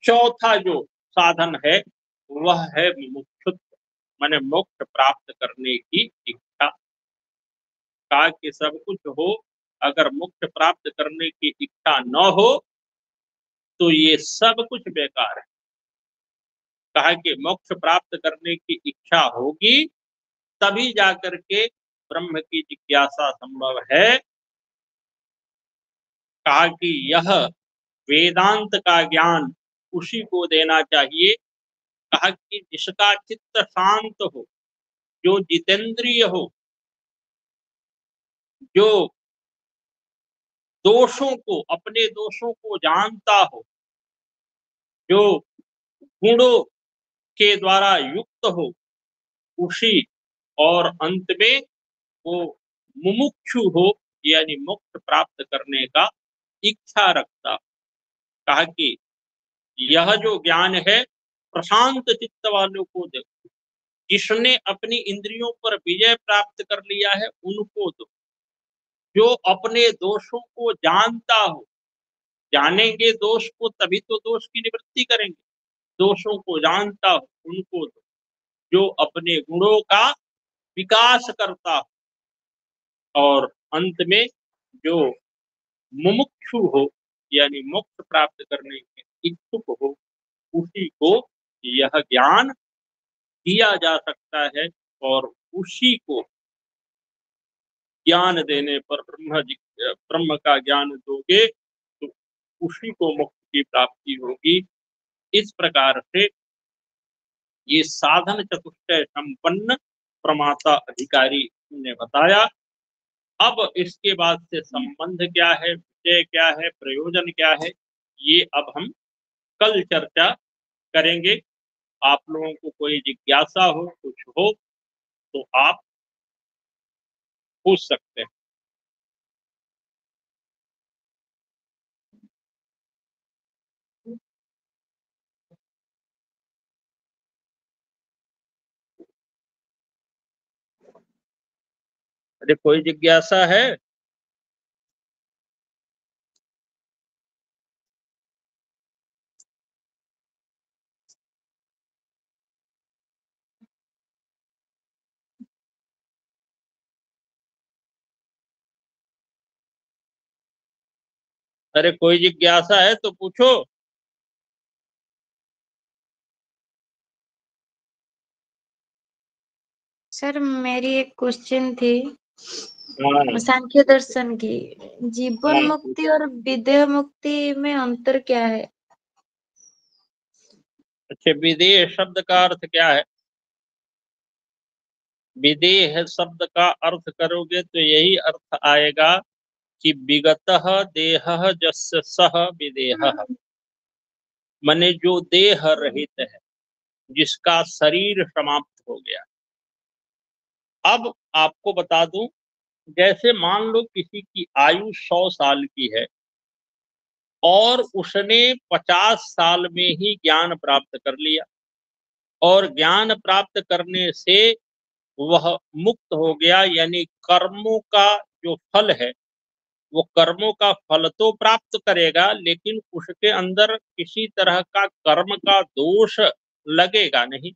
A: चौथा जो साधन है वह है मुमुक्षुत्व, माने मोक्ष प्राप्त करने की इच्छा। कहा कि सब कुछ हो, अगर मोक्ष प्राप्त करने की इच्छा न हो तो ये सब कुछ बेकार है। कहा कि मोक्ष प्राप्त करने की इच्छा होगी तभी जाकर के ब्रह्म की जिज्ञासा संभव है। कहा कि यह वेदांत का ज्ञान उसी को देना चाहिए। कहा कि जिसका चित्त शांत हो, जो जितेंद्रिय हो, जो दोषों को, अपने दोषों को जानता हो, जो गुणों के द्वारा युक्त हो, उसी, और अंत में वो मुमुक्षु हो, यानी मोक्ष प्राप्त करने का इच्छा रखता। कहा कि यह जो ज्ञान है प्रशांत चित्त वालों को दो, जिसने अपनी इंद्रियों पर विजय प्राप्त कर लिया है उनको दो। जो अपने दोषों को जानता हो, जानेंगे दोष को तभी तो दोष की निवृत्ति करेंगे। दोषों को जानता हो उनको दो। जो अपने गुणों का विकास करता हो, और अंत में जो मुमुक्षु हो, यानी मोक्ष प्राप्त करने के इच्छुक हो, उसी को यह ज्ञान दिया जा सकता है। और उसी को ज्ञान देने पर, ब्रह्म का ज्ञान दोगे तो उसी को मोक्ष की प्राप्ति होगी। इस प्रकार से ये साधन चतुष्टय संपन्न प्रमाता अधिकारी ने बताया। अब इसके बाद से संबंध क्या है, विषय क्या है, प्रयोजन क्या है, ये अब हम कल चर्चा करेंगे। आप लोगों को कोई जिज्ञासा हो, कुछ हो तो आप पूछ सकते हैं। अरे कोई जिज्ञासा है? अरे कोई जिज्ञासा है तो पूछो।
B: सर मेरी एक क्वेश्चन थी
A: हाँ,
B: सांख्य दर्शन की। जीवन
A: हाँ,
B: मुक्ति और विदेह मुक्ति में अंतर क्या है?
A: अच्छा, विदेह शब्द का अर्थ क्या है? विदेह शब्द का अर्थ करोगे तो यही अर्थ आएगा कि विगतः देहः जस्य सः विदेहः, माने जो देह रहित है, जिसका शरीर समाप्त हो गया। अब आपको बता दूं, जैसे मान लो किसी की आयु 100 साल की है और उसने 50 साल में ही ज्ञान प्राप्त कर लिया, और ज्ञान प्राप्त करने से वह मुक्त हो गया, यानी कर्मों का जो फल है वो कर्मों का फल तो प्राप्त करेगा, लेकिन उसके अंदर किसी तरह का कर्म का दोष लगेगा नहीं,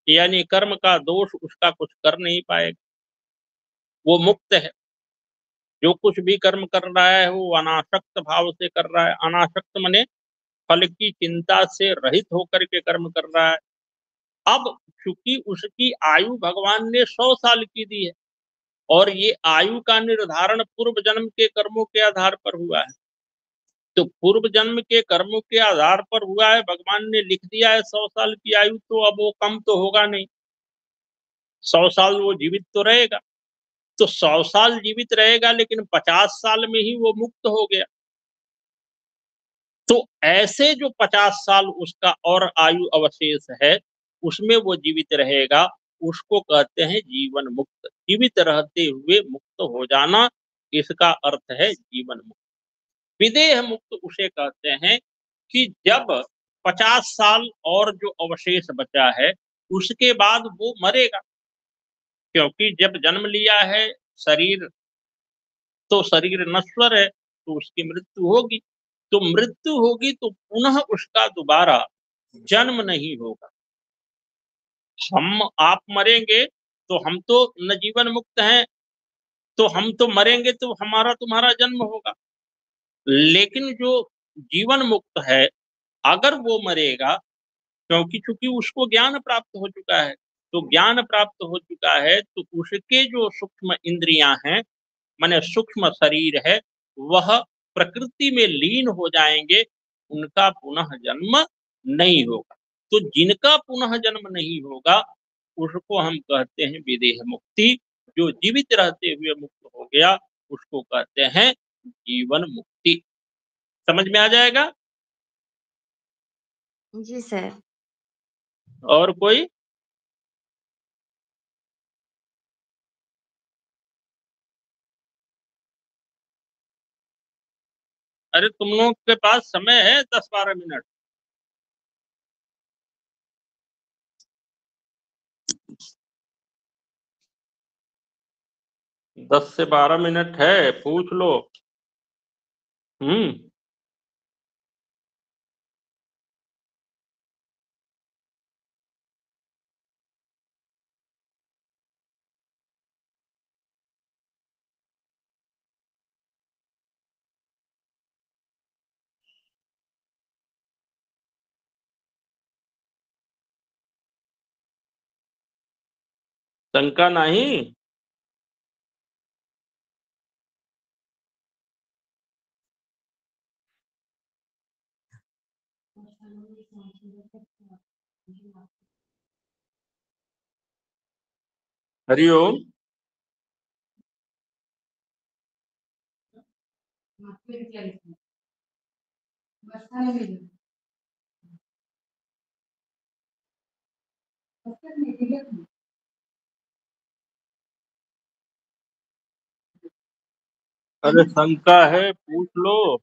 A: यानी कर्म का दोष उसका कुछ कर नहीं पाएगा, वो मुक्त है। जो कुछ भी कर्म कर रहा है वो अनासक्त भाव से कर रहा है। अनासक्त माने फल की चिंता से रहित होकर के कर्म कर रहा है। अब चूंकि उसकी आयु भगवान ने 100 साल की दी है, और ये आयु का निर्धारण पूर्व जन्म के कर्मों के आधार पर हुआ है, तो पूर्व जन्म के कर्मों के आधार पर हुआ है, भगवान ने लिख दिया है 100 साल की आयु, तो अब वो कम तो होगा नहीं, 100 साल वो जीवित तो रहेगा। तो 100 साल जीवित रहेगा, लेकिन 50 साल में ही वो मुक्त हो गया। तो ऐसे जो 50 साल उसका और आयु अवशेष है, उसमें वो जीवित रहेगा, उसको कहते हैं जीवन मुक्त। जीवित रहते हुए मुक्त हो जाना, इसका अर्थ है जीवन मुक्त। विदेह मुक्त उसे कहते हैं कि जब 50 साल और जो अवशेष बचा है उसके बाद वो मरेगा, क्योंकि जब जन्म लिया है शरीर, तो शरीर नश्वर है, तो उसकी मृत्यु होगी। तो मृत्यु होगी तो पुनः उसका दोबारा जन्म नहीं होगा। हम आप मरेंगे तो हम तो न जीवन मुक्त हैं, तो हम तो मरेंगे तो हमारा तुम्हारा जन्म होगा। लेकिन जो जीवन मुक्त है, अगर वो मरेगा, क्योंकि चूंकि उसको ज्ञान प्राप्त हो चुका है, तो ज्ञान प्राप्त हो चुका है तो उसके जो सूक्ष्म इंद्रियां हैं, माने सूक्ष्म शरीर है, वह प्रकृति में लीन हो जाएंगे, उनका पुनः जन्म नहीं होगा। तो जिनका पुनः जन्म नहीं होगा उसको हम कहते हैं विदेह मुक्ति। जो जीवित रहते हुए मुक्त हो गया उसको कहते हैं जीवन मुक्ति। समझ में आ जाएगा?
B: जी सर।
A: और कोई? अरे तुम लोग के पास समय है 10-12 मिनट। 10 से 12 मिनट है, पूछ लो। हम्म। शंका नहीं? हरिओम। अरे शंका है, पूछ लो।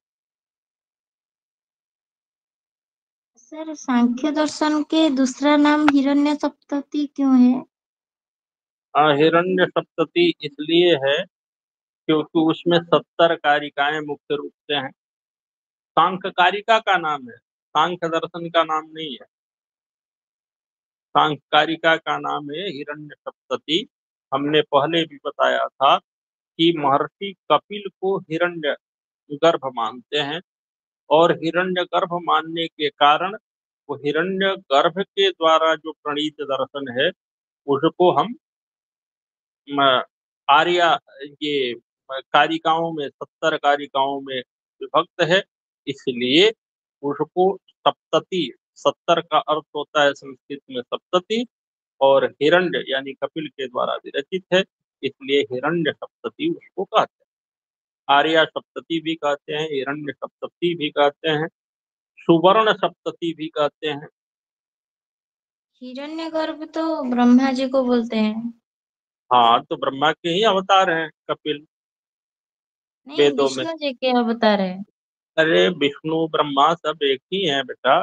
B: सर सांख्य दर्शन के दूसरा नाम हिरण्य सप्तति क्यों है?
A: हिरण्य सप्तति इसलिए है क्योंकि उसमें 70 कारिकाएं मुख्य रूप से हैं। सांख्य कारिका का नाम है, सांख्य दर्शन का नाम नहीं है। सांख्य कारिका का नाम है हिरण्य सप्तति। हमने पहले भी बताया था कि महर्षि कपिल को हिरण्य गर्भ मानते हैं, और हिरण्य गर्भ मानने के कारण वो हिरण्य गर्भ के द्वारा जो प्रणीत दर्शन है उसको हम आर्य, ये कारिकाओं में 70 कारिकाओं में विभक्त है, इसलिए उसको सप्तति, 70 का अर्थ होता है संस्कृत में सप्तति, और हिरण्य यानी कपिल के द्वारा विरचित है, इसलिए हिरण्य सप्तति उसको कहते हैं। आर्या सप्तति भी कहते हैं, हिरण्य सप्तति भी कहते हैं, सुवर्ण सप्तति भी कहते हैं।
B: हिरण्यगर्भ तो ब्रह्मा जी को बोलते हैं।
A: हाँ, तो ब्रह्मा के ही अवतार हैं कपिल
B: नहीं,
A: वेदों में।
B: विष्णु जी के अवतार है।
A: अरे विष्णु ब्रह्मा सब एक ही हैं बेटा।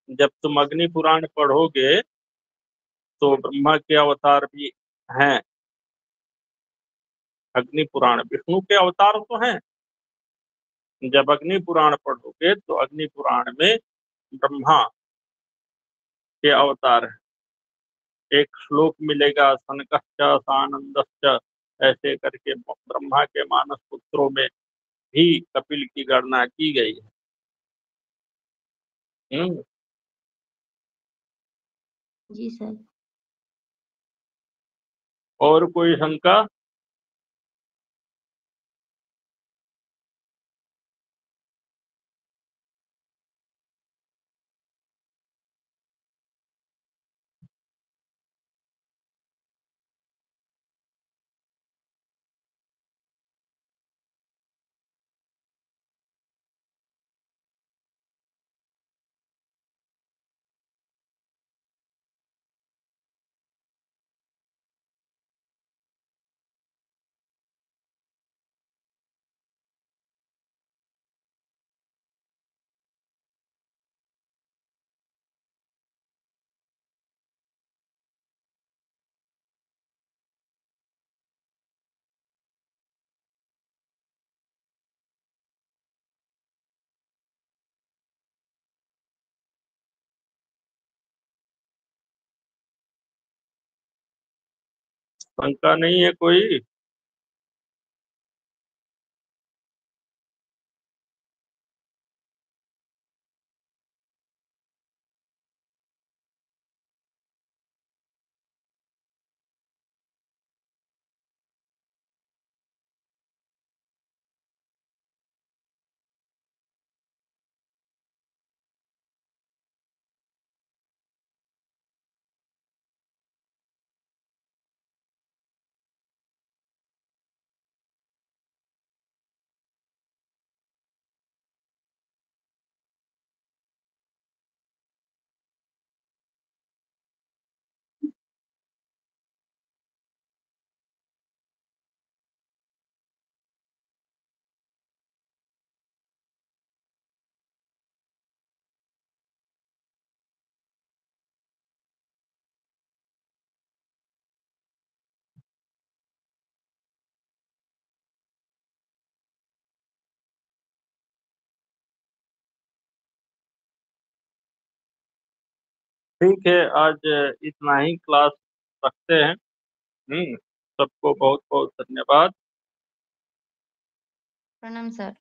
A: जब तुम अग्नि पुराण पढ़ोगे तो ब्रह्मा के अवतार भी हैं। अग्नि पुराण, विष्णु के अवतार तो हैं। जब अग्नि पुराण पढ़ोगे तो अग्नि पुराण में ब्रह्मा के अवतार हैं। एक श्लोक मिलेगा, सनकश्च सानंदश्च, ऐसे करके ब्रह्मा के मानस पुत्रों में भी कपिल की गणना की गई है।
B: जी सर।
A: और कोई शंका? शंका नहीं है कोई? ठीक है, आज इतना ही क्लास रखते हैं। सबको बहुत बहुत धन्यवाद।
B: प्रणाम सर।